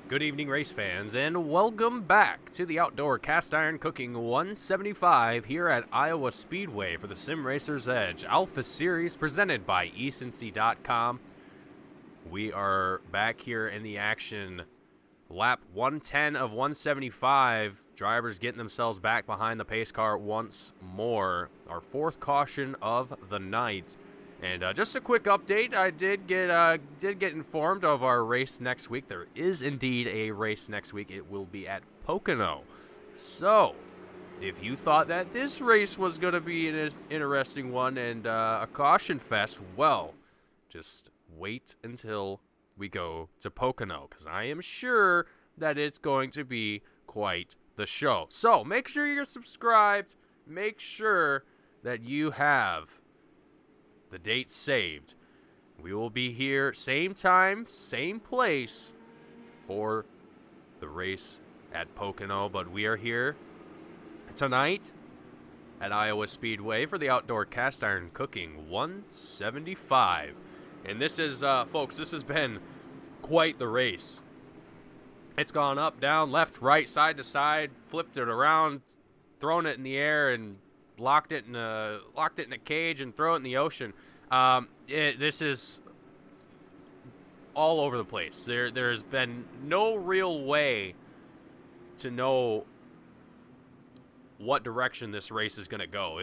A: Good evening, race fans, and welcome back to the Outdoor Cast Iron Cooking 175 here at Iowa Speedway for the Sim Racer's Edge Alpha Series presented by eSync.com. We are back here in the action. Lap 110 of 175. Drivers getting themselves back behind the pace car once more. Our fourth caution of the night. And just a quick update, I did get informed of our race next week. There is indeed a race next week. It will be at Pocono. So, if you thought that this race was going to be an interesting one and a caution fest, well, just wait until we go to Pocono, because I am sure that it's going to be quite the show. So, make sure you're subscribed. Make sure that you have the date saved. We will be here same time, same place for the race at Pocono, but we are here tonight at Iowa Speedway for the Outdoor Cast Iron Cooking 175. And this is, folks, this has been quite the race. It's gone up, down, left, right, side to side, flipped it around, thrown it in the air, and locked it in a cage and throw it in the ocean. This is all over the place. There's been no real way to know what direction this race is going to go.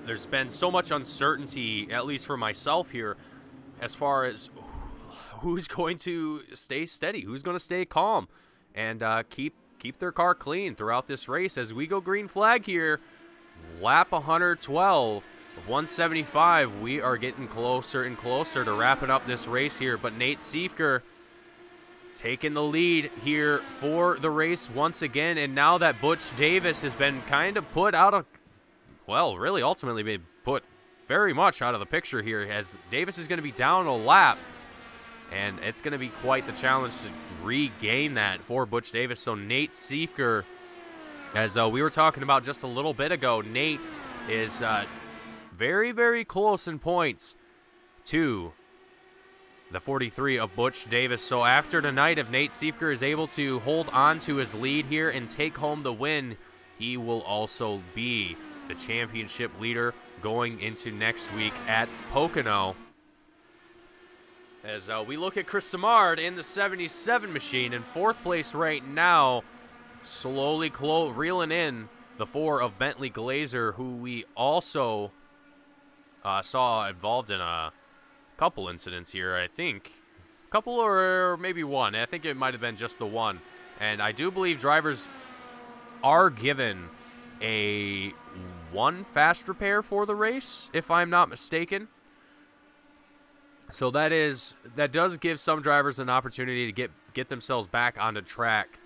A: There's been so much uncertainty, at least for myself here, as far as who's going to stay steady, who's going to stay calm, and keep their car clean throughout this race as we go green flag here. Lap 112 of 175. We are getting closer and closer to wrapping up this race here, but Nate Siefker taking the lead here for the race once again, and now that Butch Davis has been kind of put out of, well, really ultimately been put very much out of the picture here, as Davis is going to be down a lap, and it's going to be quite the challenge to regain that for Butch Davis. So Nate Siefker, as we were talking about just a little bit ago, Nate is very, very close in points to the 43 of Butch Davis. So after tonight, if Nate Siefker is able to hold on to his lead here and take home the win, he will also be the championship leader going into next week at Pocono. As we look at Chris Simard in the 77 machine in fourth place right now, slowly reeling in the 4 of Bentley Glazer, who we also saw involved in a couple incidents here, I think. A couple or maybe one. I think it might have been just the one. And I do believe drivers are given a 1 fast repair for the race, if I'm not mistaken. So that does give some drivers an opportunity to get themselves back onto track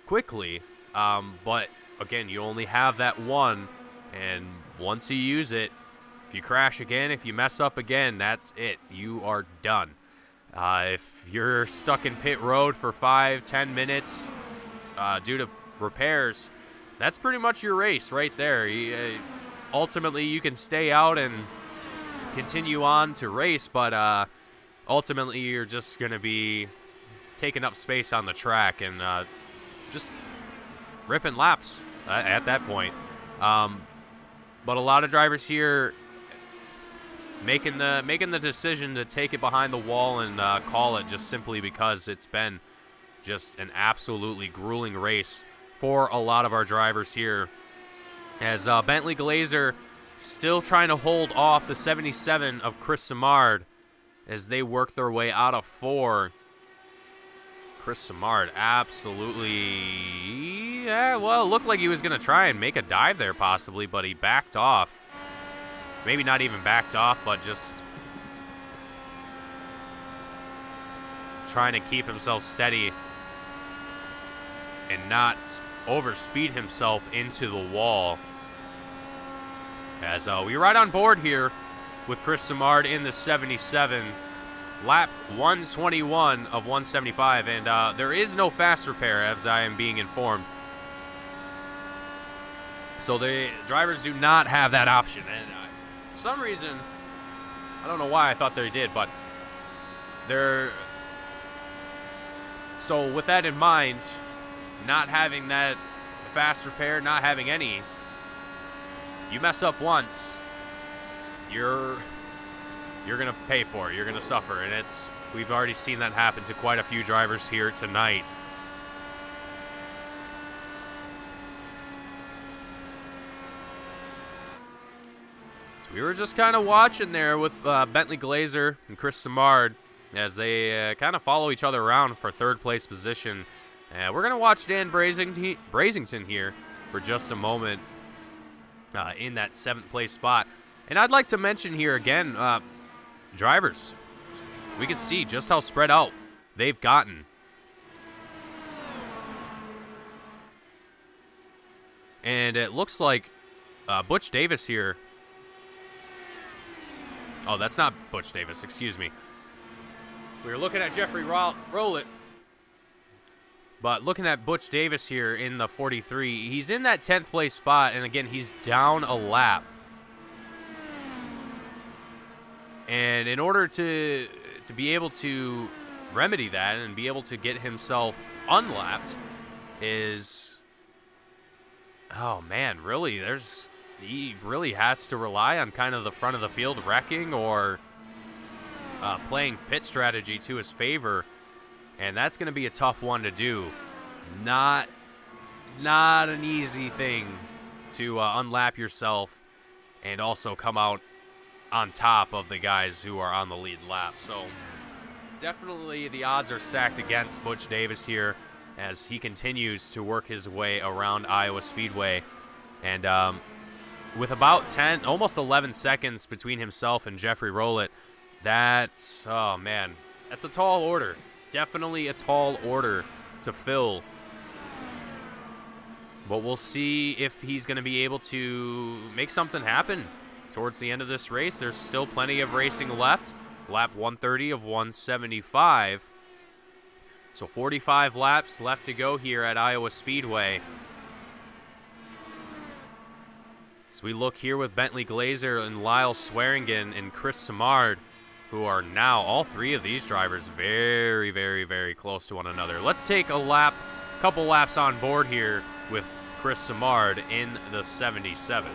A: quickly. But again, you only have that 1, and once you use it, if you crash again, if you mess up again, that's it. You are done. If you're stuck in pit road for 5-10 minutes due to repairs, that's pretty much your race right there. Ultimately, you can stay out and continue on to race, but ultimately you're just going to be taking up space on the track and just ripping laps at that point. But a lot of drivers here making the decision to take it behind the wall and call it, just simply because it's been just an absolutely grueling race for a lot of our drivers here. As Bentley Glazer still trying to hold off the 77 of Chris Simard as they work their way out of 4. Chris Simard absolutely, it looked like he was going to try and make a dive there possibly, but he backed off. Maybe not even backed off, but just trying to keep himself steady and not overspeed himself into the wall. As we ride on board here with Chris Simard in the 77, lap 121 of 175, and there is no fast repair, as I am being informed. So the drivers do not have that option, and for some reason, I don't know why I thought they did, but they're... So with that in mind, not having that fast repair, not having any, you mess up once, you're gonna pay for it. You're gonna suffer, and we've already seen that happen to quite a few drivers here tonight. So we were just kind of watching there with Bentley Glazer and Chris Simard as they kind of follow each other around for third place position We're going to watch Dan Brazington here for just a moment in that 7th place spot. And I'd like to mention here again, drivers. We can see just how spread out they've gotten. And it looks like Butch Davis here. Oh, that's not Butch Davis, excuse me. We were looking at Jeffrey Rowlett. But looking at Butch Davis here in the 43, he's in that 10th place spot, and again, he's down a lap. And in order to be able to remedy that and be able to get himself unlapped is, oh man, really, he really has to rely on kind of the front of the field wrecking or playing pit strategy to his favor. And that's going to be a tough one to do. Not an easy thing to unlap yourself and also come out on top of the guys who are on the lead lap. So definitely the odds are stacked against Butch Davis here as he continues to work his way around Iowa Speedway. And with about 10, almost 11 seconds between himself and Jeffrey Rowlett, that's, oh man, that's a tall order. Definitely a tall order to fill. But we'll see if he's going to be able to make something happen towards the end of this race. There's still plenty of racing left. Lap 130 of 175. So 45 laps left to go here at Iowa Speedway. So we look here with Bentley Glazer and Lyle Swearingen and Chris Simard, who are now, all three of these drivers, very, very, very close to one another. Let's take a couple laps on board here with Chris Simard in the 77.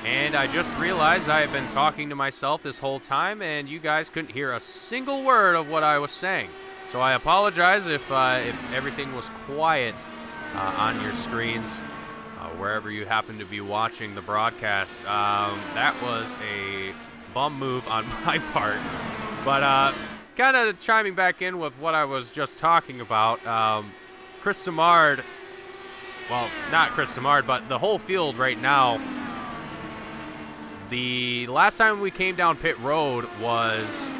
A: And I just realized I have been talking to myself this whole time, and you guys couldn't hear a single word of what I was saying. So I apologize if everything was quiet on your screens, wherever you happen to be watching the broadcast. That was a bum move on my part. But kind of chiming back in with what I was just talking about, Chris Simard, well, not Chris Simard, but the whole field right now. The last time we came down pit road was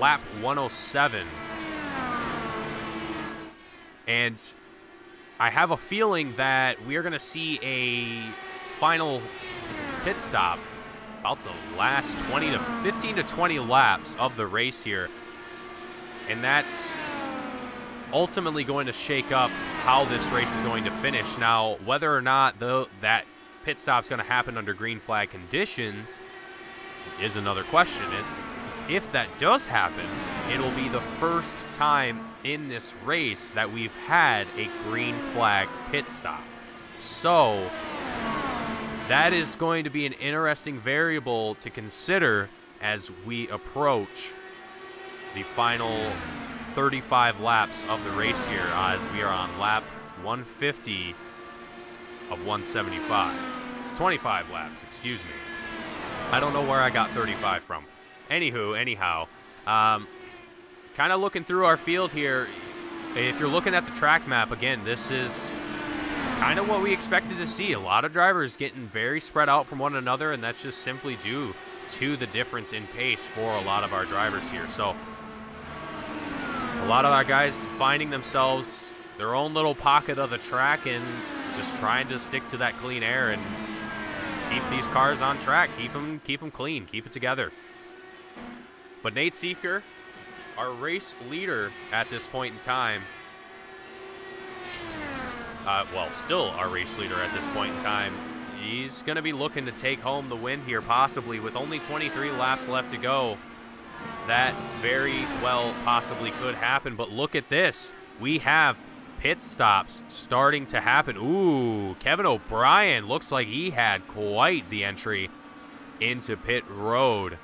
A: lap 107. And I have a feeling that we are going to see a final pit stop about the last 15 to 20 laps of the race here. And that's ultimately going to shake up how this race is going to finish. Now, whether or not that pit stop's going to happen under green flag conditions is another question. And if that does happen, it'll be the first time in this race that we've had a green flag pit stop. So that is going to be an interesting variable to consider as we approach the final 35 laps of the race here, as we are on lap 150 of 175. 25 laps, excuse me. I don't know where I got 35 from. Anyhow, kind of looking through our field here, if you're looking at the track map, again, this is kind of what we expected to see. A lot of drivers getting very spread out from one another, and that's just simply due to the difference in pace for a lot of our drivers here. So a lot of our guys finding themselves their own little pocket of the track and just trying to stick to that clean air and keep these cars on track, keep them clean, keep it together. But Nate Siefker, our race leader at this point in time, still our race leader at this point in time, he's going to be looking to take home the win here, possibly with only 23 laps left to go. That very well possibly could happen, but look at this. We have pit stops starting to happen. Ooh, Kevin O'Brien looks like he had quite the entry into pit road.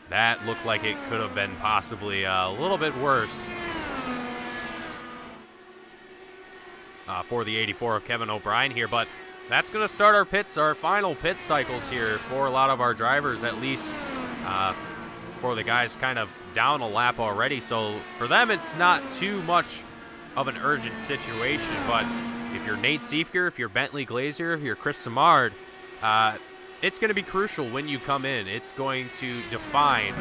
A: That looked like it could have been possibly a little bit worse for the 84 of Kevin O'Brien here, but that's going to start our final pit cycles here for a lot of our drivers, at least for the guys kind of down a lap already. So for them, it's not too much of an urgent situation, but if you're Nate Siefker, if you're Bentley Glazier, if you're Chris Simard, it's going to be crucial when you come in. It's going to define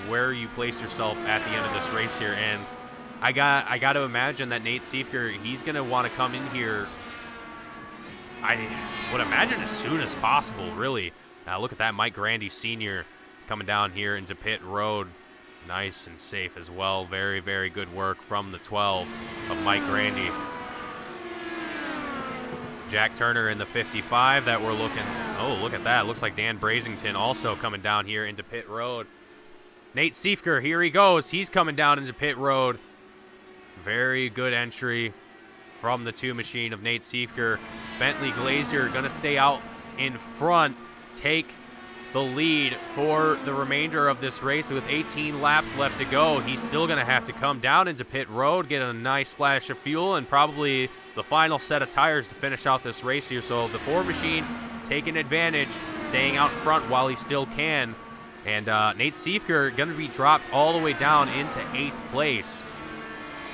A: where you place yourself at the end of this race here. And I got to imagine that Nate Siefker, he's going to want to come in here, I would imagine, as soon as possible, really. Look at that, Mike Grandy Sr. coming down here into pit road. Nice and safe as well. Very, very good work from the 12 of Mike Grandy. Jack Turner in the 55 that we're looking. Oh, look at that. Looks like Dan Brazington also coming down here into pit road. Nate Siefker, here he goes. He's coming down into pit road. Very good entry from the 2 machine of Nate Siefker. Bentley Glazier going to stay out in front, take the lead for the remainder of this race with 18 laps left to go. He's still going to have to come down into pit road, get a nice splash of fuel, and probably the final set of tires to finish out this race here. So the 4 machine taking advantage, staying out in front while he still can. And Nate Siefker going to be dropped all the way down into 8th place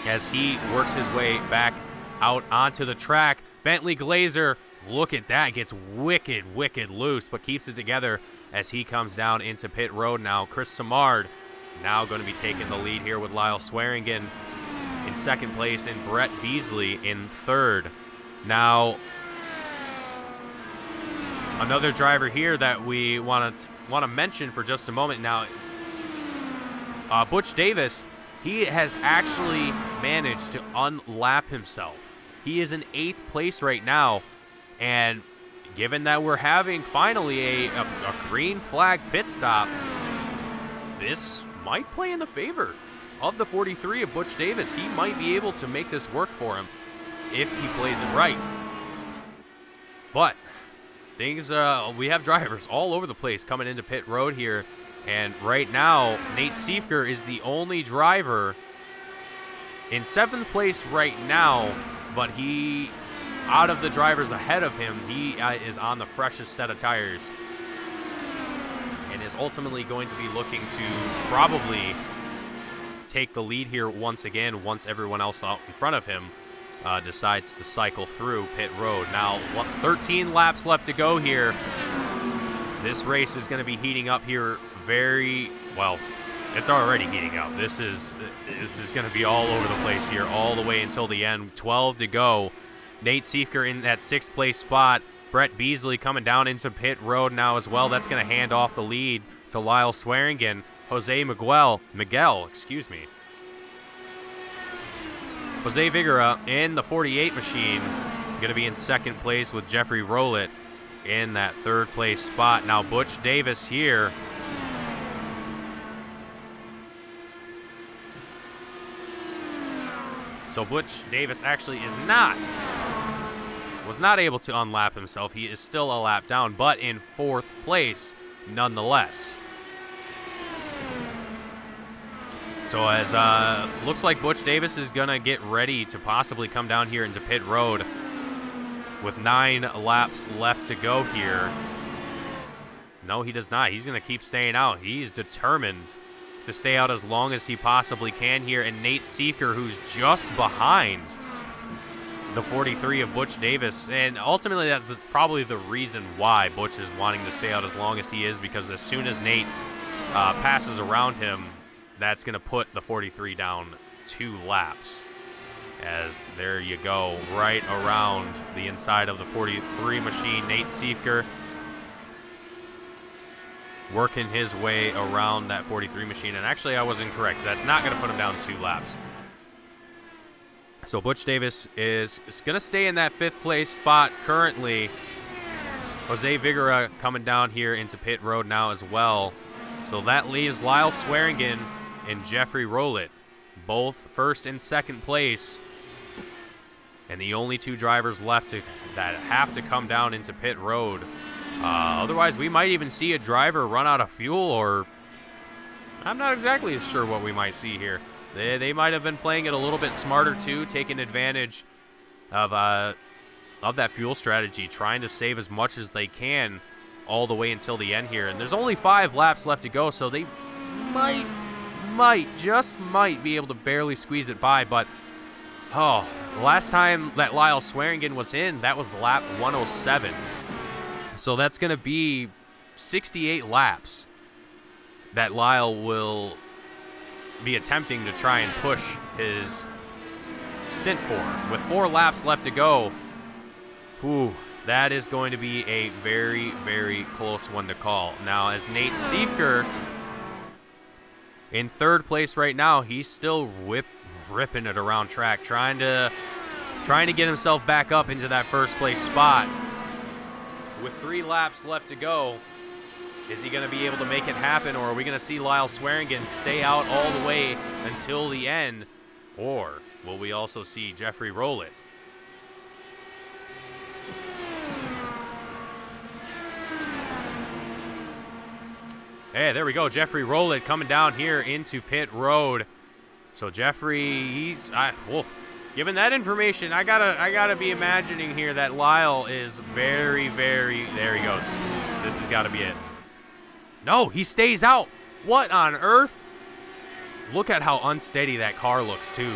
A: as he works his way back out onto the track. Bentley Glazier, look at that, gets wicked loose, but keeps it together as he comes down into pit road now. Chris Simard now going to be taking the lead here with Lyle Swearingen in 2nd place and Brett Beasley in 3rd. Now, another driver here that we want to mention for just a moment now, Butch Davis, he has actually managed to unlap himself. He is in 8th place right now, and given that we're having finally a green flag pit stop, this might play in the favor of the 43 of Butch Davis. He might be able to make this work for him if he plays it right. But we have drivers all over the place coming into pit road here. And right now, Nate Siefker is the only driver in 7th place right now, but he, out of the drivers ahead of him, he is on the freshest set of tires and is ultimately going to be looking to probably take the lead here once again, once everyone else out in front of him decides to cycle through pit road. Now, 13 laps left to go here. This race is going to be heating up here very well. It's already heating up. This is going to be all over the place here, all the way until the end. 12 to go. Nate Siefker in that 6th place spot. Brett Beasley coming down into pit road now as well. That's going to hand off the lead to Lyle Swearingen. Jose Miguel, excuse me. Jose Vigora in the 48 machine, going to be in 2nd place with Jeffrey Rowlett in that 3rd place spot. Now Butch Davis here. So Butch Davis actually was not able to unlap himself. He is still a lap down, but in 4th place nonetheless. So as looks like Butch Davis is going to get ready to possibly come down here into pit road with 9 laps left to go here. No, he does not. He's going to keep staying out. He's determined to stay out as long as he possibly can here. And Nate Siefker, who's just behind the 43 of Butch Davis. And ultimately, that's probably the reason why Butch is wanting to stay out as long as he is, because as soon as Nate passes around him, that's going to put the 43 down 2 laps. As there you go, right around the inside of the 43 machine, Nate Siefker working his way around that 43 machine. And actually, I was incorrect. That's not going to put him down 2 laps. So Butch Davis is going to stay in that 5th place spot currently. Jose Vigora coming down here into pit road now as well. So that leaves Lyle Swearingen and Jeffrey Rowlett, both 1st and 2nd place. And the only 2 drivers left that have to come down into pit road. Otherwise, we might even see a driver run out of fuel, or I'm not exactly sure what we might see here. They might have been playing it a little bit smarter too, taking advantage of that fuel strategy, trying to save as much as they can all the way until the end here. And there's only 5 laps left to go, so they just might be able to barely squeeze it by. But the last time that Lyle Swearingen was in, that was lap 107. So that's going to be 68 laps that Lyle will be attempting to try and push his stint for. With 4 laps left to go, that is going to be a very, very close one to call. Now, as Nate Siefker in 3rd place right now, he's still ripping it around track, trying to get himself back up into that 1st place spot. With 3 laps left to go, is he going to be able to make it happen, or are we going to see Lyle Swearingen stay out all the way until the end, or will we also see Jeffrey Rowlett? Hey, there we go. Jeffrey Rowlett coming down here into pit road. So Jeffrey, given that information, I gotta be imagining here that Lyle is very, very. There he goes. This has got to be it. No, he stays out. What on earth? Look at how unsteady that car looks too.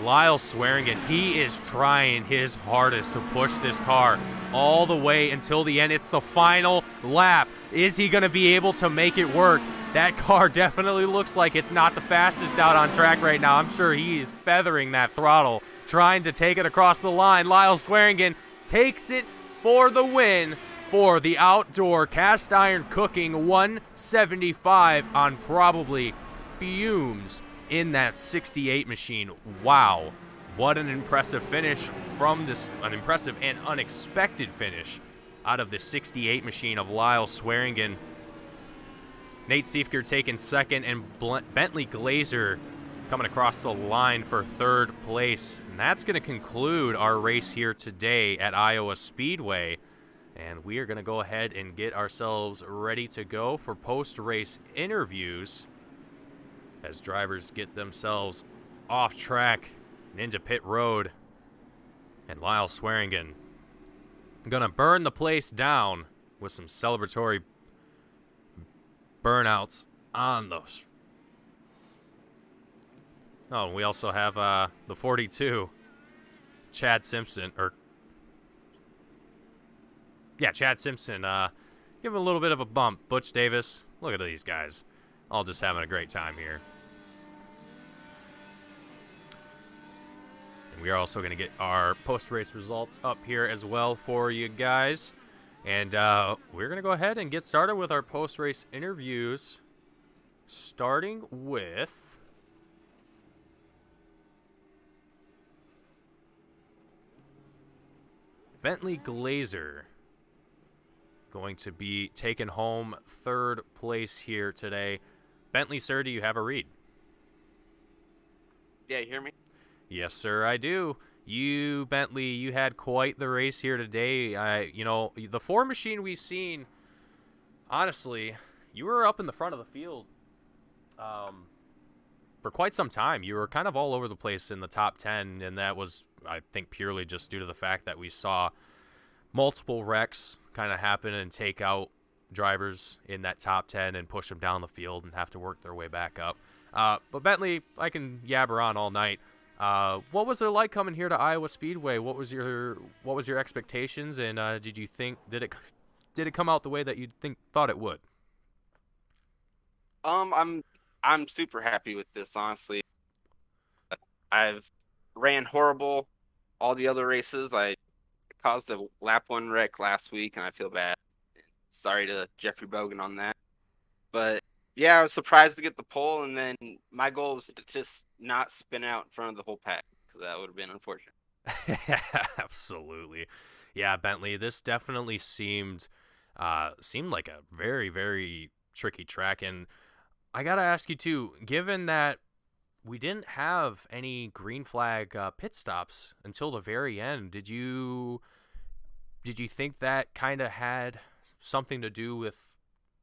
A: Lyle Swearingen, he is trying his hardest to push this car all the way until the end. It's the final lap. Is he going to be able to make it work? That car definitely looks like it's not the fastest out on track right now. I'm sure he is feathering that throttle, trying to take it across the line. Lyle Swearingen takes it for the win for the outdoor cast iron cooking 175 on probably fumes in that 68 machine. Wow, what an impressive finish from this, an impressive and unexpected finish out of the 68 machine of Lyle Swearingen. Nate Siefker taking 2nd, and Bentley Glazer coming across the line for 3rd place. And that's going to conclude our race here today at Iowa Speedway. And we are going to go ahead and get ourselves ready to go for post-race interviews as drivers get themselves off track and into pit road. And Lyle Swearingen going to burn the place down with some celebratory burnouts on those. Oh, and we also have the 42, Chad Simpson, Chad Simpson. Give him a little bit of a bump. Butch Davis. Look at these guys. All just having a great time here. And we are also going to get our post-race results up here as well for you guys. And we're going to go ahead and get started with our post-race interviews. Starting with Bentley Glazer. Going to be taking home third place here today. Bentley, sir, do you have a read?
E: Yeah, you hear me?
A: Yes, sir, I do. You, Bentley, you had quite the race here today. The 4 machine we've seen, honestly, you were up in the front of the field for quite some time. You were kind of all over the place in the top 10, and that was, I think, purely just due to the fact that we saw multiple wrecks kind of happen and take out drivers in that top 10 and push them down the field and have to work their way back up. But Bentley, I can yabber on all night. What was it like coming here to Iowa Speedway? What was your expectations, and did it come out the way that you thought it would?
E: I'm super happy with this, honestly. I've ran horrible all the other races. I caused a lap 1 wreck last week, and I feel bad. Sorry to Jeffrey Bogan on that. But yeah, I was surprised to get the pole, and then my goal was to just not spin out in front of the whole pack, because that would have been unfortunate.
A: Absolutely. Yeah, Bentley, this definitely seemed like a very, very tricky track. And I got to ask you, too, given that we didn't have any green flag pit stops until the very end, did you think that kind of had something to do with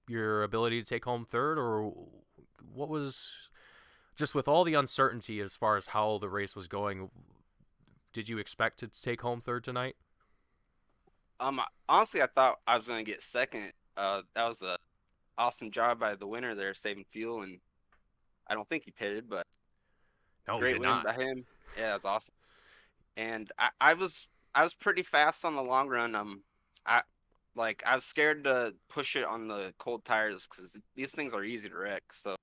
A: your ability to take home third, or what was, just with all the uncertainty as far as how the race was going, did you expect to take home third tonight?
E: Honestly, I thought I was going to get second. That was a awesome job by the winner there, saving fuel, and I don't think he pitted, but
A: No,
E: great
A: did
E: win
A: not.
E: by him. Yeah, that's awesome. And I was pretty fast on the long run. I was scared to push it on the cold tires because these things are easy to wreck. So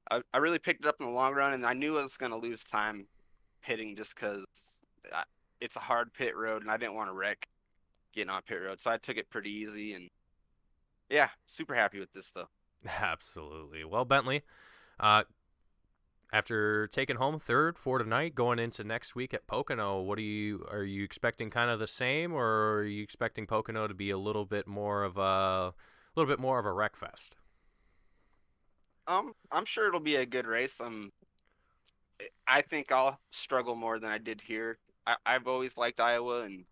E: I really picked it up in the long run, and I knew I was going to lose time pitting just because it's a hard pit road, and I didn't want to wreck getting on pit road. So I took it pretty easy, and yeah, super happy with this though.
A: Absolutely. Well, Bentley, after taking home third for tonight, going into next week at Pocono, are you expecting kind of the same, or are you expecting Pocono to be a little bit more of a wreck fest?
E: I'm sure it'll be a good race. I think I'll struggle more than I did here. I've always liked Iowa, and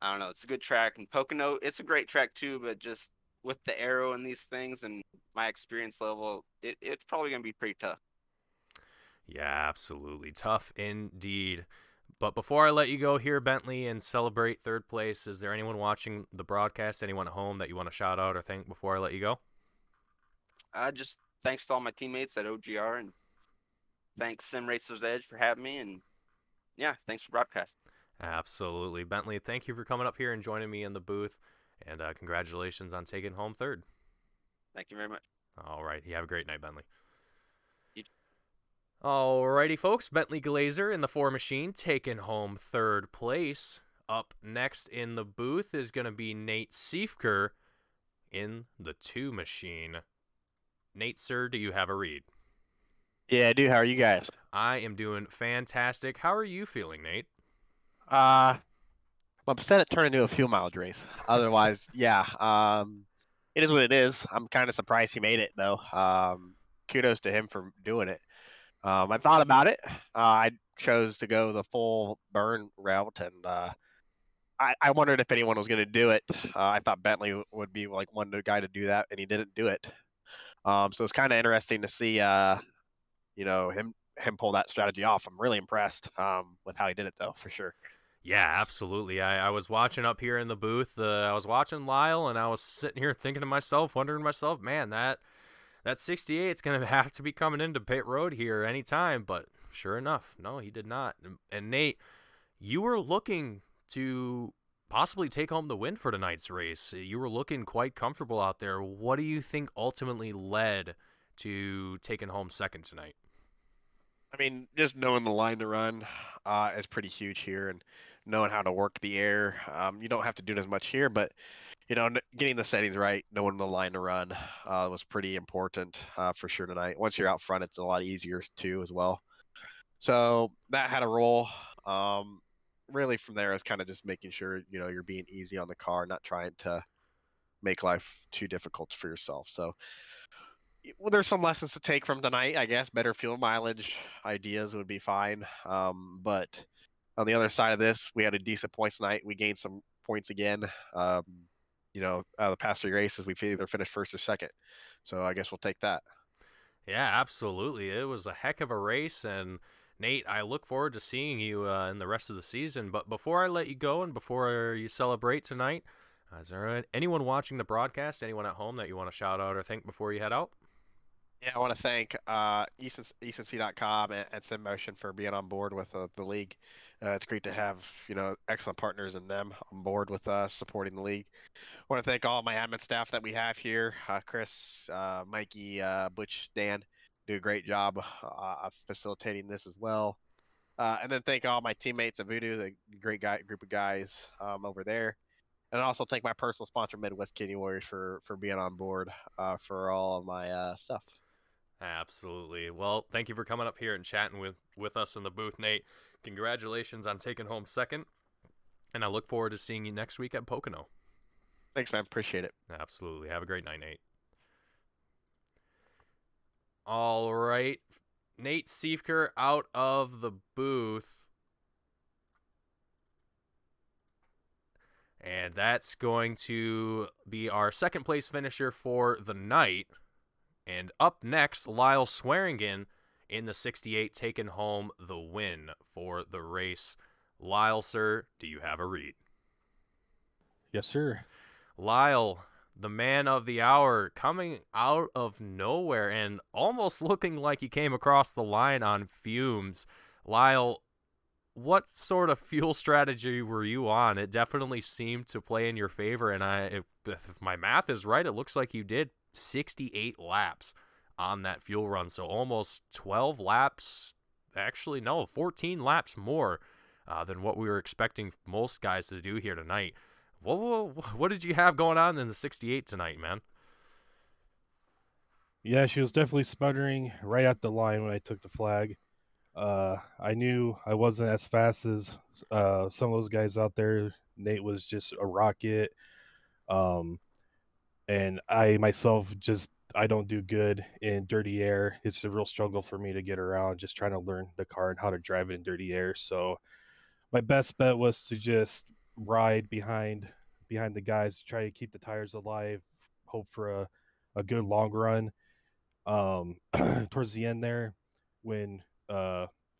E: I don't know, it's a good track. And Pocono, it's a great track too, but just with the aero and these things and my experience level, it's probably going to be pretty tough.
A: Yeah, absolutely. Tough indeed. But before I let you go here, Bentley, and celebrate third place, is there anyone watching the broadcast, anyone at home that you want to shout out or thank before I let you go?
E: Just thanks to all my teammates at OGR, and thanks Sim Racers Edge for having me, and yeah, thanks for broadcasting.
A: Absolutely. Bentley, thank you for coming up here and joining me in the booth, and congratulations on taking home third.
E: Thank you very much.
A: All right. You have a great night, Bentley.
E: You too.
A: Alrighty, folks. Bentley Glazer in the 4 machine taking home third place. Up next in the booth is going to be Nate Siefker in the 2 machine. Nate, sir, do you have a read?
F: Yeah, I do. How are you guys?
A: I am doing fantastic. How are you feeling, Nate?
F: I'm upset it turned into a fuel mileage race. Otherwise, yeah. It is what it is. I'm kind of surprised he made it though. Kudos to him for doing it. I thought about it. I chose to go the full burn route, and I wondered if anyone was going to do it. I thought Bentley would be like one guy to do that, and he didn't do it. So it's kind of interesting to see, him pull that strategy off. I'm really impressed with how he did it, though, for sure.
A: Yeah, absolutely. I was watching up here in the booth. I was watching Lyle, and I was sitting here thinking to myself, wondering to myself, man, that 68 is going to have to be coming into pit road here anytime. But sure enough, no, he did not. And Nate, you were looking to possibly take home the win for tonight's race. You were looking quite comfortable out there. What do you think ultimately led to taking home second tonight?
F: I mean, just knowing the line to run is pretty huge here, and knowing how to work the air. You don't have to do it as much here, but getting the settings right, knowing the line to run was pretty important for sure tonight. Once you're out front, it's a lot easier too as well. So that had a role. Really, from there, is kind of just making sure you're being easy on the car, not trying to make life too difficult for yourself. So well, there's some lessons to take from tonight, I guess. Better fuel mileage ideas would be fine. But on the other side of this, we had a decent points night. We gained some points again. Out of the past 3 races, we've either finished first or second. So I guess we'll take that.
A: Yeah, absolutely. It was a heck of a race, and Nate, I look forward to seeing you in the rest of the season. But before I let you go and before you celebrate tonight, is there anyone watching the broadcast, anyone at home that you want to shout out or thank before you head out?
F: Yeah, I want to thank ecency.com and SimMotion for being on board with the league. It's great to have excellent partners in them on board with us supporting the league. I want to thank all my admin staff that we have here: Chris, Mikey, Butch, Dan. Do a great job of facilitating this as well. And then thank all my teammates at Voodoo, the great group of guys over there. And also thank my personal sponsor, Midwest Kidney Warriors, for being on board for all of my stuff.
A: Absolutely. Well, thank you for coming up here and chatting with us in the booth, Nate. Congratulations on taking home second, and I look forward to seeing you next week at Pocono.
F: Thanks, man. Appreciate it.
A: Absolutely. Have a great night, Nate. All right. Nate Siefker out of the booth. And that's going to be our second place finisher for the night. And up next, Lyle Swearingen in the 68 taking home the win for the race. Lyle, sir, do you have a read?
G: Yes, sir.
A: Lyle, the man of the hour, coming out of nowhere and almost looking like he came across the line on fumes. Lyle, what sort of fuel strategy were you on? It definitely seemed to play in your favor, and if my math is right, it looks like you did 68 laps on that fuel run, so almost 12 laps, actually no, 14 laps more than what we were expecting most guys to do here tonight. What did you have going on in the 68 tonight, man?
G: Yeah, she was definitely sputtering right at the line when I took the flag. I knew I wasn't as fast as some of those guys out there. Nate was just a rocket. And I myself I don't do good in dirty air. It's a real struggle for me to get around, just trying to learn the car and how to drive it in dirty air. So my best bet was to just ride behind the guys, try to keep the tires alive, hope for a good long run. Towards the end there, when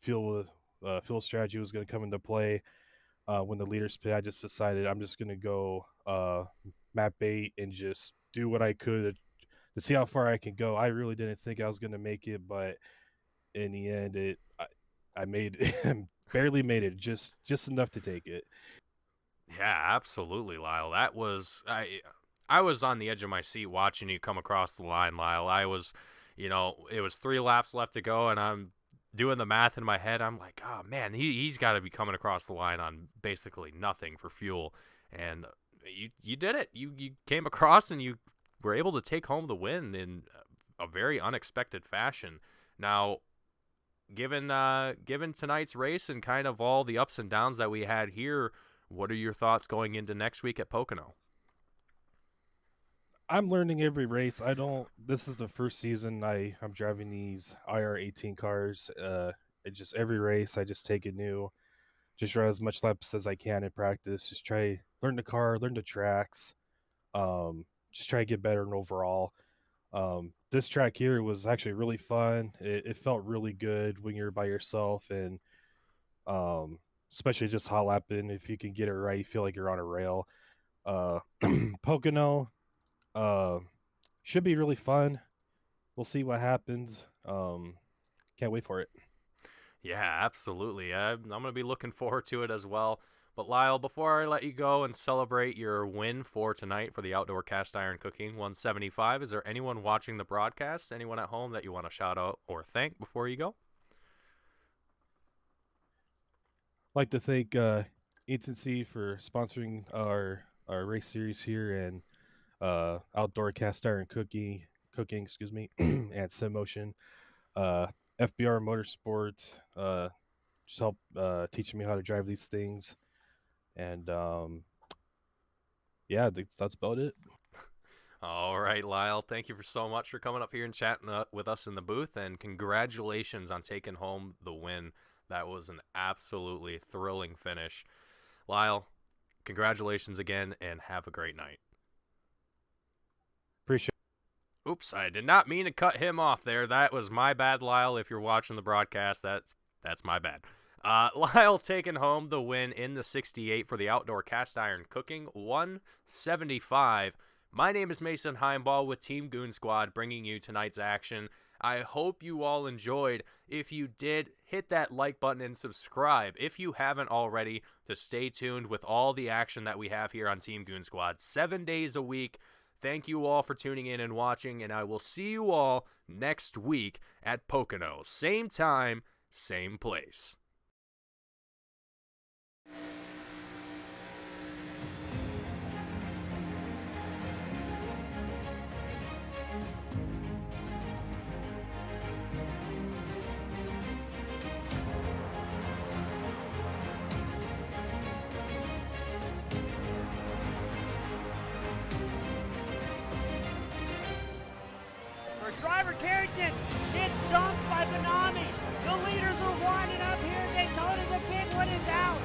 G: fuel strategy was going to come into play, when the leader split, I just decided I'm just going to go map bait and just do what I could to see how far I can go. I really didn't think I was going to make it, but in the end, I made it, barely made it, just enough to take it.
A: Yeah, absolutely, Lyle. That was I was on the edge of my seat watching you come across the line, Lyle. I was, it was 3 laps left to go, and I'm doing the math in my head. I'm like, oh man, he's got to be coming across the line on basically nothing for fuel, and you did it. You came across and you were able to take home the win in a very unexpected fashion. Now, given tonight's race and kind of all the ups and downs that we had here, what are your thoughts going into next week at Pocono?
G: I'm learning every race. This is the first season I'm driving these IR-18 cars. Every race I just take it new. just run as much laps as I can in practice. Just try learn the car, learn the tracks. Just try to get better and overall. This track here was actually really fun. It felt really good when you're by yourself, and especially just hot lapping. If you can get it right, you feel like you're on a rail. Pocono should be really fun. We'll see what happens. Can't wait for it.
A: Yeah, absolutely. I'm going to be looking forward to it as well. But Lyle, before I let you go and celebrate your win for tonight for the Outdoor Cast Iron Cooking 175, is there anyone watching the broadcast, anyone at home that you want to shout out or thank before you go?
G: I'd like to thank Agency for sponsoring our race series here, and Outdoor Cast Iron Cooking, excuse me, and Sim Motion. FBR Motorsports just help teaching me how to drive these things. And yeah, I think that's about it.
A: All right, Lyle, thank you so much for coming up here and chatting with us in the booth, and congratulations on taking home the win. That was an absolutely thrilling finish. Lyle, congratulations again, and have a great night.
G: Appreciate it.
A: Oops, I did not mean to cut him off there. That was my bad, Lyle. If you're watching the broadcast, that's my bad. Lyle taking home the win in the 68 for the Outdoor Cast Iron Cooking 175. My name is Mason Heimball with Team Goon Squad, bringing you tonight's action. I hope you all enjoyed. If you did, hit that like button and subscribe if you haven't already, to stay tuned with all the action that we have here on Team Goon Squad 7 days a week. Thank you all for tuning in and watching, and I will see you all next week at Pocono. Same time, same place.
H: Driver Carrington gets dumped by Benami. The leaders are winding up here. Daytona's a big one is out.